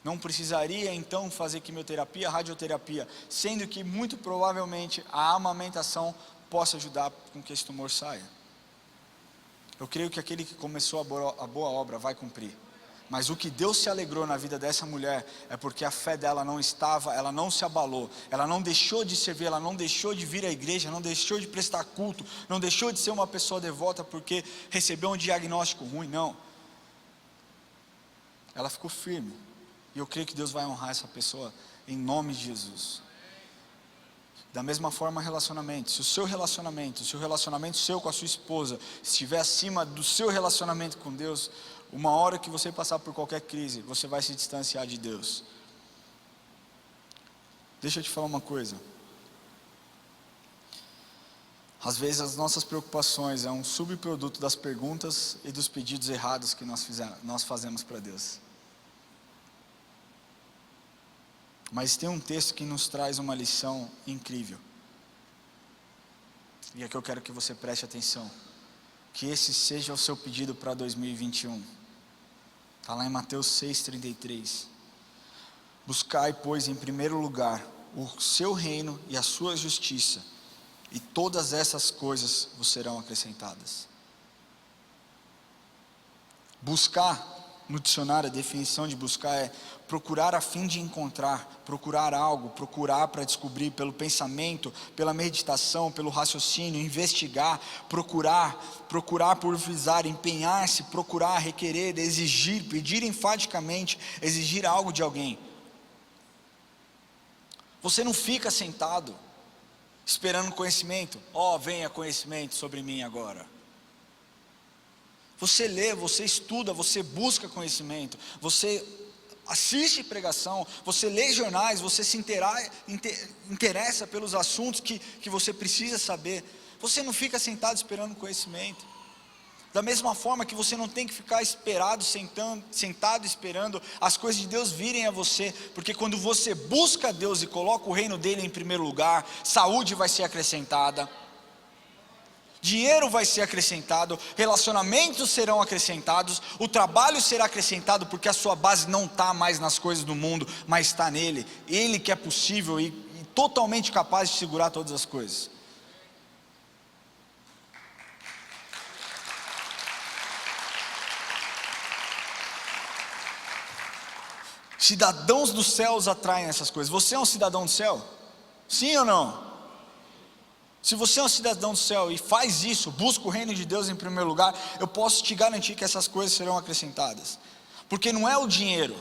Não precisaria então fazer quimioterapia, radioterapia, sendo que muito provavelmente a amamentação possa ajudar com que esse tumor saia. Eu creio que aquele que começou a boa obra vai cumprir. Mas o que Deus se alegrou na vida dessa mulher é porque a fé dela não estava, ela não se abalou, ela não deixou de servir, ela não deixou de vir à igreja, não deixou de prestar culto, não deixou de ser uma pessoa devota porque recebeu um diagnóstico ruim, não. Ela ficou firme, e eu creio que Deus vai honrar essa pessoa em nome de Jesus. Da mesma forma, relacionamento. Se o seu relacionamento seu com a sua esposa estiver acima do seu relacionamento com Deus, uma hora que você passar por qualquer crise, você vai se distanciar de Deus. Deixa eu te falar uma coisa. Às vezes as nossas preocupações é um subproduto das perguntas e dos pedidos errados que nós fazemos para Deus. Mas tem um texto que nos traz uma lição incrível. E é que eu quero que você preste atenção. Que esse seja o seu pedido para 2021. Está lá em Mateus 6,33. Buscai, pois, em primeiro lugar o seu reino e a sua justiça, e todas essas coisas vos serão acrescentadas. Buscar, no dicionário, a definição de buscar é procurar a fim de encontrar, procurar algo, procurar para descobrir, pelo pensamento, pela meditação, pelo raciocínio, investigar, procurar por visar, empenhar-se, procurar, requerer, exigir, pedir enfaticamente, exigir algo de alguém. Você não fica sentado esperando conhecimento. Venha conhecimento sobre mim agora. Você lê, você estuda, você busca conhecimento, você assiste pregação, você lê jornais, você se interessa pelos assuntos que você precisa saber. Você não fica sentado esperando conhecimento. Da mesma forma que você não tem que ficar sentado esperando as coisas de Deus virem a você, porque quando você busca Deus e coloca o reino dele em primeiro lugar, saúde vai ser acrescentada, dinheiro vai ser acrescentado, relacionamentos serão acrescentados, o trabalho será acrescentado, porque a sua base não está mais nas coisas do mundo, mas está nele. Ele que é possível e totalmente capaz de segurar todas as coisas. Cidadãos dos céus atraem essas coisas. Você é um cidadão do céu? Sim ou não? Se você é um cidadão do céu e faz isso, busca o reino de Deus em primeiro lugar, eu posso te garantir que essas coisas serão acrescentadas. Porque não é o dinheiro,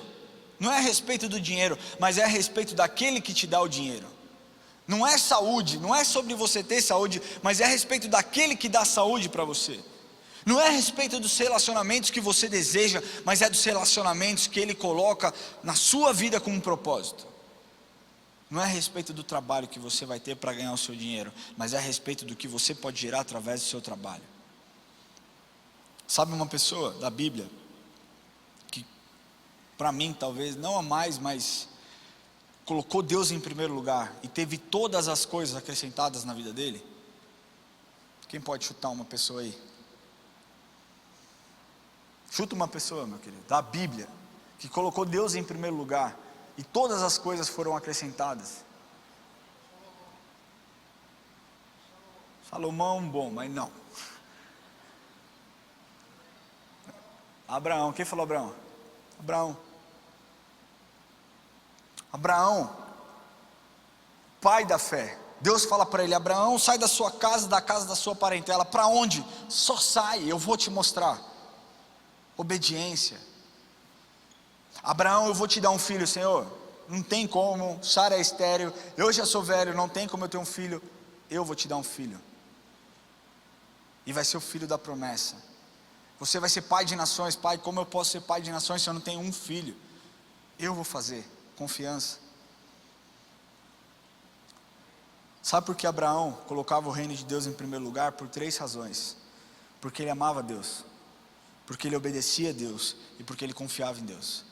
não é a respeito do dinheiro, mas é a respeito daquele que te dá o dinheiro. Não é saúde, não é sobre você ter saúde, mas é a respeito daquele que dá saúde para você. Não é a respeito dos relacionamentos que você deseja, mas é dos relacionamentos que Ele coloca na sua vida como um propósito. Não é a respeito do trabalho que você vai ter para ganhar o seu dinheiro, mas é a respeito do que você pode gerar através do seu trabalho. Sabe uma pessoa da Bíblia, que para mim talvez não a mais, mas colocou Deus em primeiro lugar e teve todas as coisas acrescentadas na vida dele? Quem pode chutar uma pessoa aí? Chuta uma pessoa, meu querido, da Bíblia, que colocou Deus em primeiro lugar e todas as coisas foram acrescentadas. Salomão, bom, mas não. Abraão, quem falou Abraão? Abraão, pai da fé. Deus fala para ele: Abraão, sai da sua casa, da casa da sua parentela. Para onde? Só sai, eu vou te mostrar. Obediência. Abraão, eu vou te dar um filho. Senhor, não tem como, Sara é estéril, eu já sou velho, não tem como eu ter um filho. Eu vou te dar um filho, e vai ser o filho da promessa. Você vai ser pai de nações. Pai, como eu posso ser pai de nações se eu não tenho um filho? Eu vou fazer, confiança. Sabe por que Abraão colocava o reino de Deus em primeiro lugar? Por 3 razões. Porque ele amava Deus, porque ele obedecia a Deus e porque ele confiava em Deus.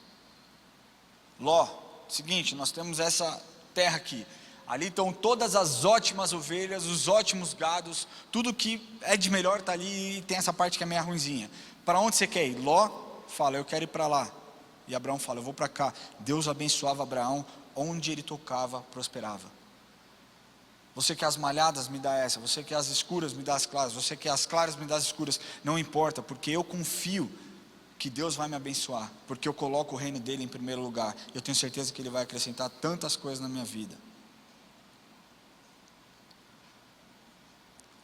Ló, seguinte, nós temos essa terra aqui. Ali estão todas as ótimas ovelhas, os ótimos gados, tudo que é de melhor está ali, e tem essa parte que é meio ruinzinha. Para onde você quer ir? Ló fala: eu quero ir para lá. E Abraão fala: eu vou para cá. Deus abençoava Abraão, onde ele tocava, prosperava. Você quer as malhadas? Me dá essa. Você quer as escuras? Me dá as claras. Você quer as claras? Me dá as escuras. Não importa, porque eu confio que Deus vai me abençoar, porque eu coloco o reino dele em primeiro lugar. Eu tenho certeza que ele vai acrescentar tantas coisas na minha vida.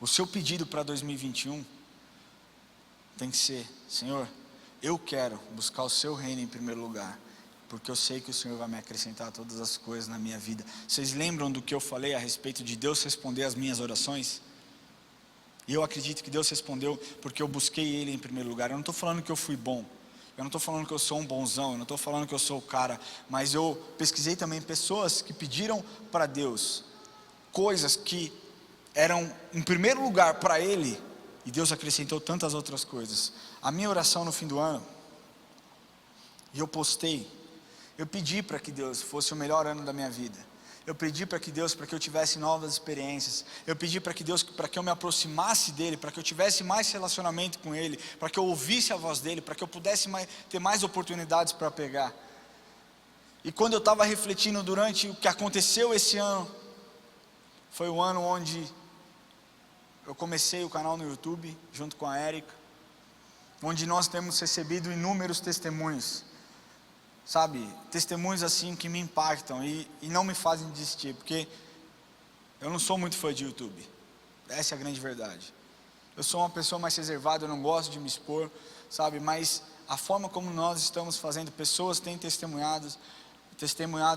O seu pedido para 2021 tem que ser: Senhor, eu quero buscar o seu reino em primeiro lugar, porque eu sei que o Senhor vai me acrescentar todas as coisas na minha vida. Vocês lembram do que eu falei a respeito de Deus responder as minhas orações? E eu acredito que Deus respondeu porque eu busquei Ele em primeiro lugar. Eu não estou falando que eu fui bom, eu não estou falando que eu sou um bonzão, eu não estou falando que eu sou o cara, mas eu pesquisei também pessoas que pediram para Deus coisas que eram em primeiro lugar para Ele, e Deus acrescentou tantas outras coisas. A minha oração no fim do ano, e eu postei, eu pedi para que Deus fosse o melhor ano da minha vida. Eu pedi para que Deus, para que eu tivesse novas experiências. Eu pedi para que Deus, para que eu me aproximasse dEle, para que eu tivesse mais relacionamento com Ele, para que eu ouvisse a voz dEle, para que eu pudesse ter mais oportunidades para pegar. E quando eu estava refletindo durante o que aconteceu esse ano, foi o ano onde eu comecei o canal no YouTube, junto com a Érica, onde nós temos recebido inúmeros testemunhos, sabe, testemunhos assim que me impactam e não me fazem desistir, porque eu não sou muito fã de YouTube, essa é a grande verdade. Eu sou uma pessoa mais reservada, eu não gosto de me expor, sabe, mas a forma como nós estamos fazendo, pessoas têm testemunhado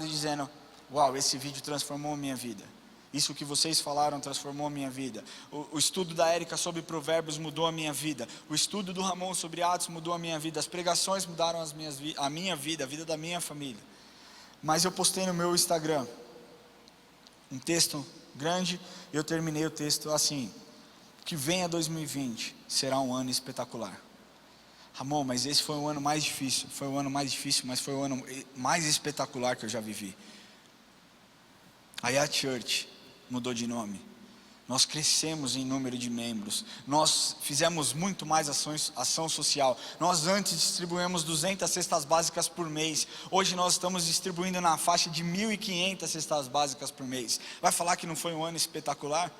dizendo: uau, esse vídeo transformou a minha vida. Isso que vocês falaram transformou a minha vida. O estudo da Érica sobre provérbios mudou a minha vida. O estudo do Ramon sobre Atos mudou a minha vida. As pregações mudaram a minha vida, a vida da minha família. Mas eu postei no meu Instagram um texto grande, e eu terminei o texto assim: que venha 2020, será um ano espetacular. Ramon, mas esse foi o ano mais difícil. Foi o ano mais difícil, mas foi o ano mais espetacular que eu já vivi. Aí a Church mudou de nome, nós crescemos em número de membros, nós fizemos muito mais ação social. Nós antes distribuímos 200 cestas básicas por mês, hoje nós estamos distribuindo na faixa de 1.500 cestas básicas por mês. Vai falar que não foi um ano espetacular?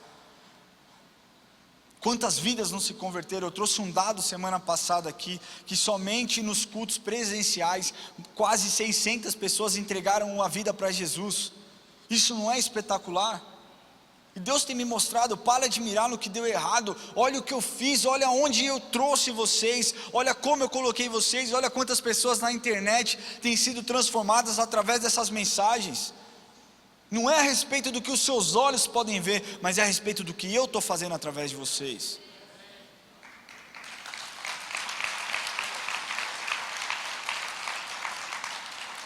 Quantas vidas não se converteram? Eu trouxe um dado semana passada aqui, que somente nos cultos presenciais, quase 600 pessoas entregaram a vida para Jesus. Isso não é espetacular? E Deus tem me mostrado: para de mirar no que deu errado, olha o que eu fiz, olha onde eu trouxe vocês, olha como eu coloquei vocês, olha quantas pessoas na internet têm sido transformadas através dessas mensagens. Não é a respeito do que os seus olhos podem ver, mas é a respeito do que eu estou fazendo através de vocês.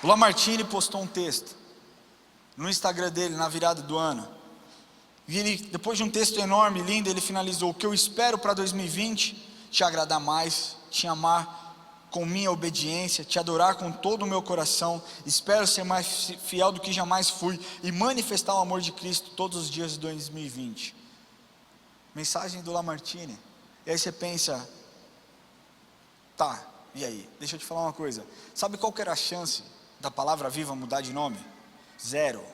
O Lamartine postou um texto no Instagram dele na virada do ano, e ele, depois de um texto enorme, lindo, ele finalizou: o que eu espero para 2020, te agradar mais, te amar com minha obediência, te adorar com todo o meu coração, espero ser mais fiel do que jamais fui, e manifestar o amor de Cristo todos os dias de 2020. Mensagem do Lamartine. E aí você pensa: tá, e aí? Deixa eu te falar uma coisa. Sabe qual que era a chance da Palavra Viva mudar de nome? 0.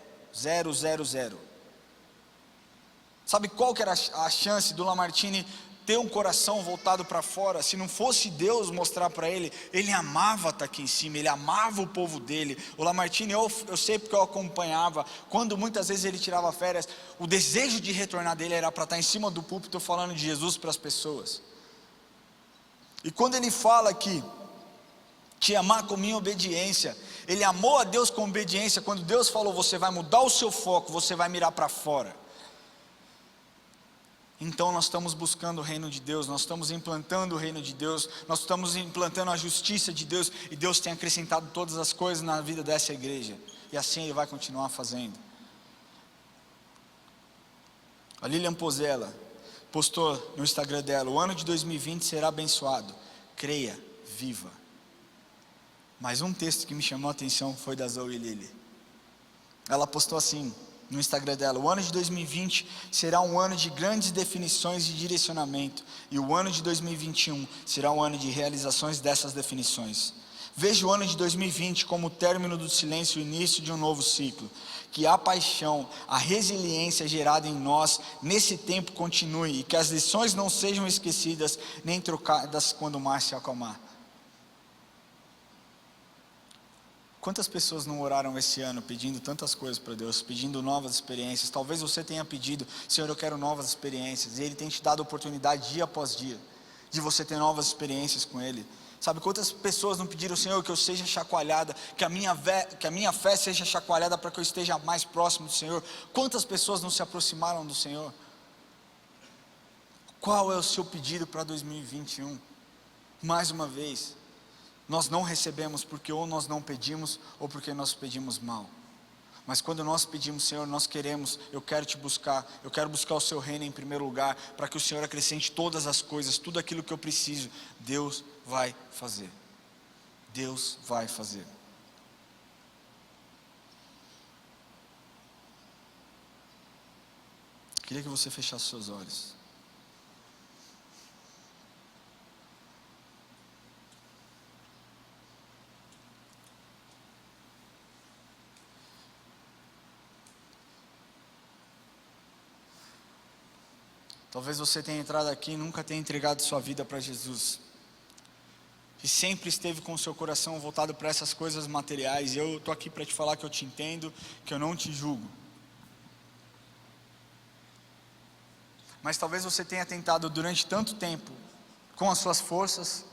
Sabe qual que era a chance do Lamartine ter um coração voltado para fora. Se não fosse Deus mostrar para ele, ele amava estar aqui em cima, ele amava o povo dele. O Lamartine, eu sei porque eu acompanhava, quando muitas vezes ele tirava férias, o desejo de retornar dele era para estar em cima do púlpito falando de Jesus para as pessoas. E quando ele fala que te amar com minha obediência, ele amou a Deus com obediência. Quando Deus falou, você vai mudar o seu foco, você vai mirar para fora. Então nós estamos buscando o reino de Deus, nós estamos implantando o reino de Deus, nós estamos implantando a justiça de Deus, e Deus tem acrescentado todas as coisas na vida dessa igreja, e assim Ele vai continuar fazendo. A Lilian Pozella postou no Instagram dela: o ano de 2020 será abençoado, creia, viva. Mas um texto que me chamou a atenção foi da Zoe Lily. Ela postou assim no Instagram dela: o ano de 2020 será um ano de grandes definições e direcionamento, e o ano de 2021 será um ano de realizações dessas definições. Veja o ano de 2020 como o término do silêncio e o início de um novo ciclo. Que a paixão, a resiliência gerada em nós nesse tempo continue, e que as lições não sejam esquecidas nem trocadas quando o mar se acalmar. Quantas pessoas não oraram esse ano pedindo tantas coisas para Deus, pedindo novas experiências? Talvez você tenha pedido: Senhor, eu quero novas experiências, e Ele tem te dado oportunidade dia após dia, de você ter novas experiências com Ele. Sabe, quantas pessoas não pediram: Senhor, que eu seja chacoalhada, que a minha fé seja chacoalhada para que eu esteja mais próximo do Senhor? Quantas pessoas não se aproximaram do Senhor? Qual é o seu pedido para 2021? Mais uma vez, nós não recebemos porque ou nós não pedimos, ou porque nós pedimos mal. Mas quando nós pedimos: Senhor, nós queremos, eu quero te buscar, eu quero buscar o seu reino em primeiro lugar, para que o Senhor acrescente todas as coisas, tudo aquilo que eu preciso, Deus vai fazer. Deus vai fazer. Queria que você fechasse seus olhos. Talvez você tenha entrado aqui e nunca tenha entregado sua vida para Jesus, e sempre esteve com o seu coração voltado para essas coisas materiais. E eu estou aqui para te falar que eu te entendo, que eu não te julgo. Mas talvez você tenha tentado durante tanto tempo, com as suas forças,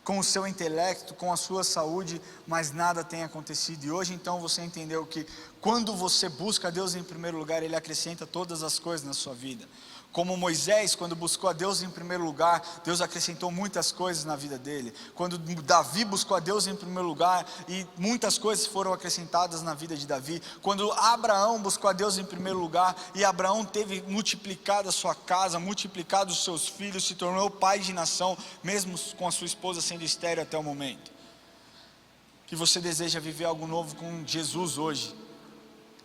com o seu intelecto, com a sua saúde, mas nada tem acontecido. E hoje então você entendeu que quando você busca a Deus em primeiro lugar, Ele acrescenta todas as coisas na sua vida. Como Moisés, quando buscou a Deus em primeiro lugar, Deus acrescentou muitas coisas na vida dele. Quando Davi buscou a Deus em primeiro lugar, e muitas coisas foram acrescentadas na vida de Davi. Quando Abraão buscou a Deus em primeiro lugar, e Abraão teve multiplicado a sua casa, multiplicado os seus filhos, se tornou pai de nação, mesmo com a sua esposa sendo estéril até o momento. Que você deseja viver algo novo com Jesus hoje,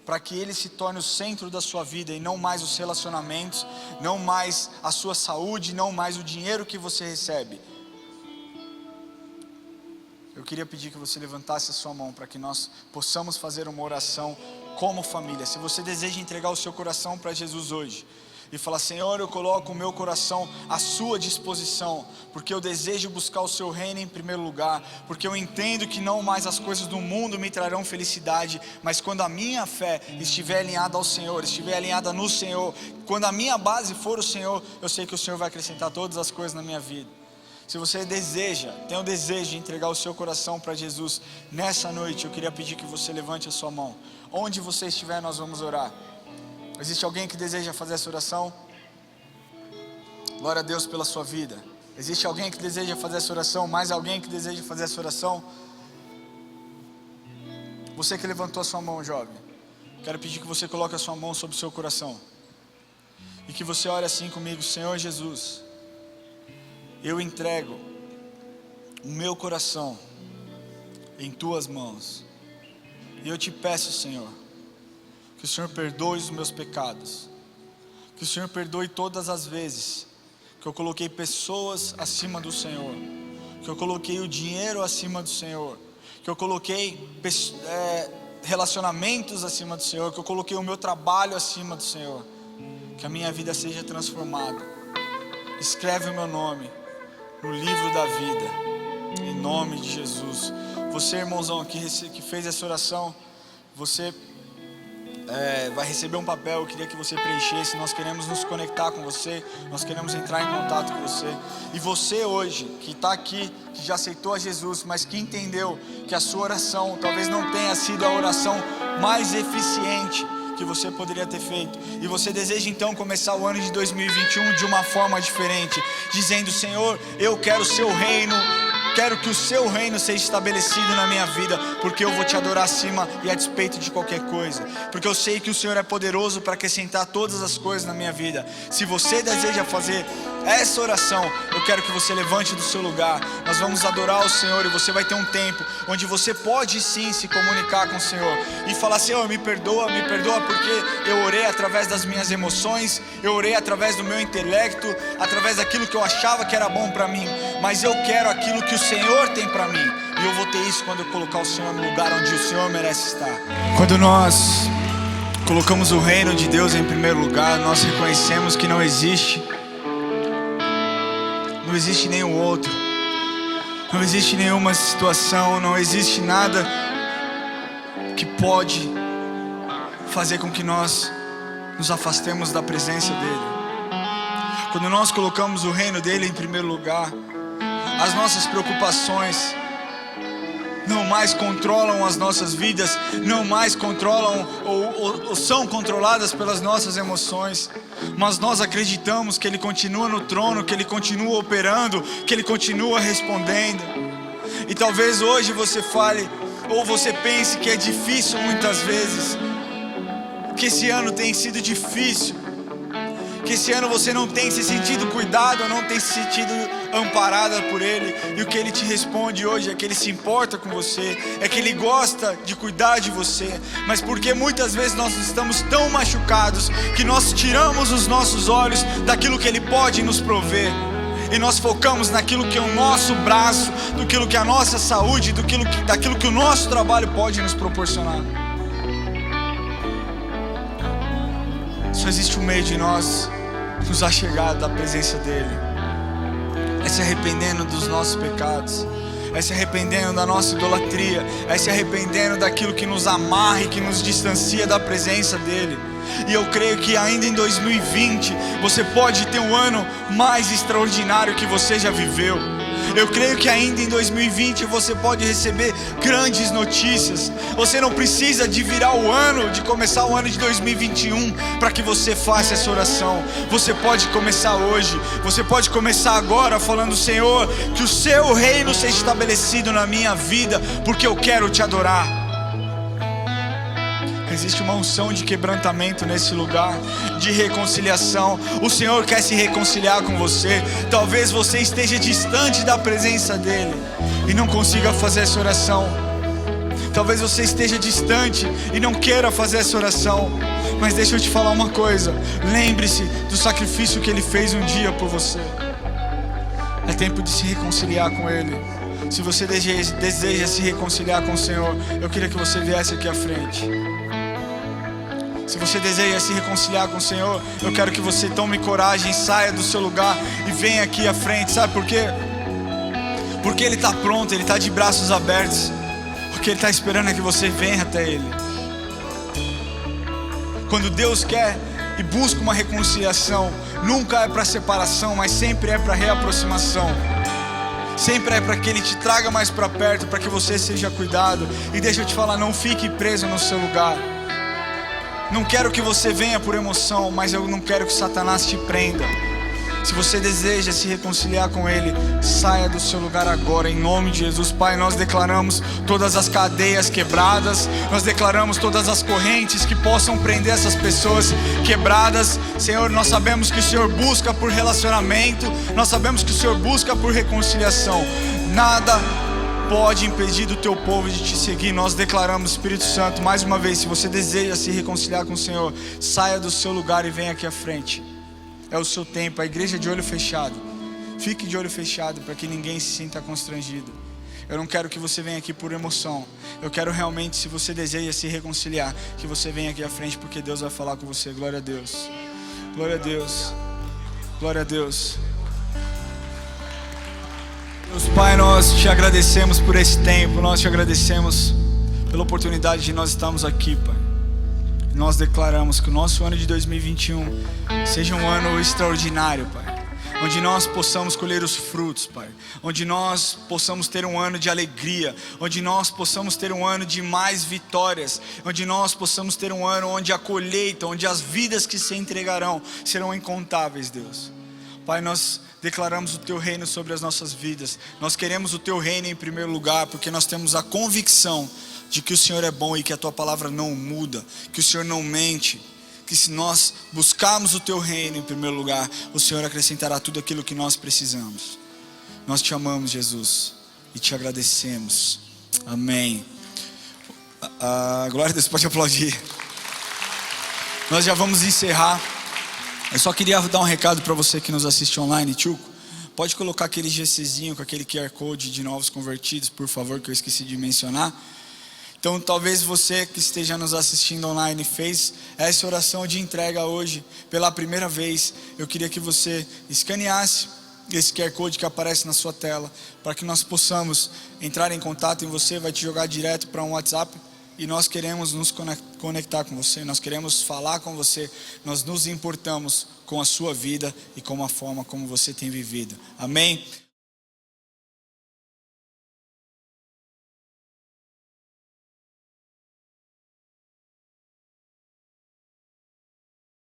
para que Ele se torne o centro da sua vida, e não mais os relacionamentos, não mais a sua saúde, não mais o dinheiro que você recebe. Eu queria pedir que você levantasse a sua mão, para que nós possamos fazer uma oração como família. Se você deseja entregar o seu coração para Jesus hoje, e falar: Senhor, eu coloco o meu coração à sua disposição, porque eu desejo buscar o seu reino em primeiro lugar, porque eu entendo que não mais as coisas do mundo me trarão felicidade, mas quando a minha fé estiver alinhada ao Senhor, estiver alinhada no Senhor, quando a minha base for o Senhor, eu sei que o Senhor vai acrescentar todas as coisas na minha vida. Se você tem o desejo de entregar o seu coração para Jesus nessa noite, eu queria pedir que você levante a sua mão. Onde você estiver, nós vamos orar. Existe alguém que deseja fazer essa oração? Glória a Deus pela sua vida. Existe alguém que deseja fazer essa oração? Mais alguém que deseja fazer essa oração? Você que levantou a sua mão, jovem, quero pedir que você coloque a sua mão sobre o seu coração, e que você ore assim comigo: Senhor Jesus, eu entrego o meu coração em tuas mãos, e eu te peço, Senhor, que o Senhor perdoe os meus pecados, que o Senhor perdoe todas as vezes que eu coloquei pessoas acima do Senhor, que eu coloquei o dinheiro acima do Senhor, que eu coloquei relacionamentos acima do Senhor, que eu coloquei o meu trabalho acima do Senhor. Que a minha vida seja transformada, escreve o meu nome no livro da vida, em nome de Jesus. Você, irmãozão, que fez essa oração, você vai receber um papel. Eu queria que você preenchesse. Nós queremos nos conectar com você, nós queremos entrar em contato com você. E você hoje, que está aqui, que já aceitou a Jesus, mas que entendeu que a sua oração talvez não tenha sido a oração mais eficiente que você poderia ter feito, e você deseja então começar o ano de 2021 de uma forma diferente, dizendo: Senhor, eu quero o seu reino, quero que o seu reino seja estabelecido na minha vida, porque eu vou te adorar acima e a despeito de qualquer coisa, porque eu sei que o Senhor é poderoso para acrescentar todas as coisas na minha vida. Se você deseja fazer essa oração, eu quero que você levante do seu lugar. Nós vamos adorar o Senhor, e você vai ter um tempo onde você pode sim se comunicar com o Senhor e falar: Senhor, me perdoa porque eu orei através das minhas emoções, eu orei através do meu intelecto, através daquilo que eu achava que era bom para mim, mas eu quero aquilo que o Senhor tem para mim, e eu vou ter isso quando eu colocar o Senhor no lugar onde o Senhor merece estar. Quando nós colocamos o reino de Deus em primeiro lugar, nós reconhecemos que não existe nenhum outro, não existe nenhuma situação, não existe nada que pode fazer com que nós nos afastemos da presença dele. Quando nós colocamos o reino dele em primeiro lugar, as nossas preocupações não mais controlam as nossas vidas, não mais controlam ou são controladas pelas nossas emoções, mas nós acreditamos que Ele continua no trono, que Ele continua operando, que Ele continua respondendo. E talvez hoje você fale, ou você pense que é difícil muitas vezes, que esse ano tem sido difícil, que esse ano você não tem se sentido cuidado, não tem se sentido amparada por Ele. E o que Ele te responde hoje é que Ele se importa com você, é que Ele gosta de cuidar de você, mas porque muitas vezes nós estamos tão machucados que nós tiramos os nossos olhos daquilo que Ele pode nos prover, e nós focamos naquilo que é o nosso braço, daquilo que é a nossa saúde, daquilo que o nosso trabalho pode nos proporcionar. Só existe um meio de nós nos achegar da presença dele, é se arrependendo dos nossos pecados, é se arrependendo da nossa idolatria, é se arrependendo daquilo que nos amarra e que nos distancia da presença dele. E eu creio que ainda em 2020 você pode ter um ano mais extraordinário que você já viveu. Eu creio que ainda em 2020 você pode receber grandes notícias. Você não precisa de virar o ano, de começar o ano de 2021 para que você faça essa oração. Você pode começar hoje, você pode começar agora falando: Senhor, que o seu reino seja estabelecido na minha vida, porque eu quero te adorar. Existe uma unção de quebrantamento nesse lugar, de reconciliação. O Senhor quer se reconciliar com você. Talvez você esteja distante da presença dele e não consiga fazer essa oração. Talvez você esteja distante e não queira fazer essa oração. Mas deixa eu te falar uma coisa: lembre-se do sacrifício que ele fez um dia por você. É tempo de se reconciliar com ele. Se você deseja se reconciliar com o Senhor, eu queria que você viesse aqui à frente. Se você deseja se reconciliar com o Senhor, eu quero que você tome coragem, saia do seu lugar e venha aqui à frente. Sabe por quê? Porque Ele está pronto, Ele está de braços abertos. O que Ele está esperando é que você venha até Ele. Quando Deus quer e busca uma reconciliação, nunca é para separação, mas sempre é para reaproximação. Sempre é para que Ele te traga mais para perto, para que você seja cuidado. E deixa eu te falar, não fique preso no seu lugar. Não quero que você venha por emoção, mas eu não quero que Satanás te prenda. Se você deseja se reconciliar com Ele, saia do seu lugar agora, em nome de Jesus. Pai, nós declaramos todas as cadeias quebradas, nós declaramos todas as correntes que possam prender essas pessoas quebradas. Senhor, nós sabemos que o Senhor busca por relacionamento, nós sabemos que o Senhor busca por reconciliação. Nada pode impedir do teu povo de te seguir. Nós declaramos, Espírito Santo, mais uma vez, se você deseja se reconciliar com o Senhor, saia do seu lugar e venha aqui à frente. É o seu tempo. A igreja de olho fechado, fique de olho fechado para que ninguém se sinta constrangido. Eu não quero que você venha aqui por emoção. Eu quero realmente, se você deseja se reconciliar, que você venha aqui à frente, porque Deus vai falar com você. Glória a Deus. Glória a Deus. Glória a Deus. Pai, nós te agradecemos por esse tempo, nós te agradecemos pela oportunidade de nós estarmos aqui, Pai. Nós declaramos que o nosso ano de 2021 seja um ano extraordinário, Pai, onde nós possamos colher os frutos, Pai, onde nós possamos ter um ano de alegria, onde nós possamos ter um ano de mais vitórias, onde nós possamos ter um ano onde a colheita, onde as vidas que se entregarão serão incontáveis, Deus. Pai, nós declaramos o Teu reino sobre as nossas vidas. Nós queremos o Teu reino em primeiro lugar, porque nós temos a convicção de que o Senhor é bom e que a Tua palavra não muda, que o Senhor não mente, que se nós buscarmos o Teu reino em primeiro lugar, o Senhor acrescentará tudo aquilo que nós precisamos. Nós te amamos, Jesus, e te agradecemos. Amém. Glória a Deus, pode aplaudir. Nós já vamos encerrar. Eu só queria dar um recado para você que nos assiste online, Tchuco. Pode colocar aquele GCzinho com aquele QR Code de novos convertidos, por favor, que eu esqueci de mencionar. Então talvez você que esteja nos assistindo online fez essa oração de entrega hoje pela primeira vez. Eu queria que você escaneasse esse QR Code que aparece na sua tela, para que nós possamos entrar em contato em você, vai te jogar direto para um WhatsApp. E nós queremos nos conectar com você, nós queremos falar com você, nós nos importamos com a sua vida e com a forma como você tem vivido. Amém?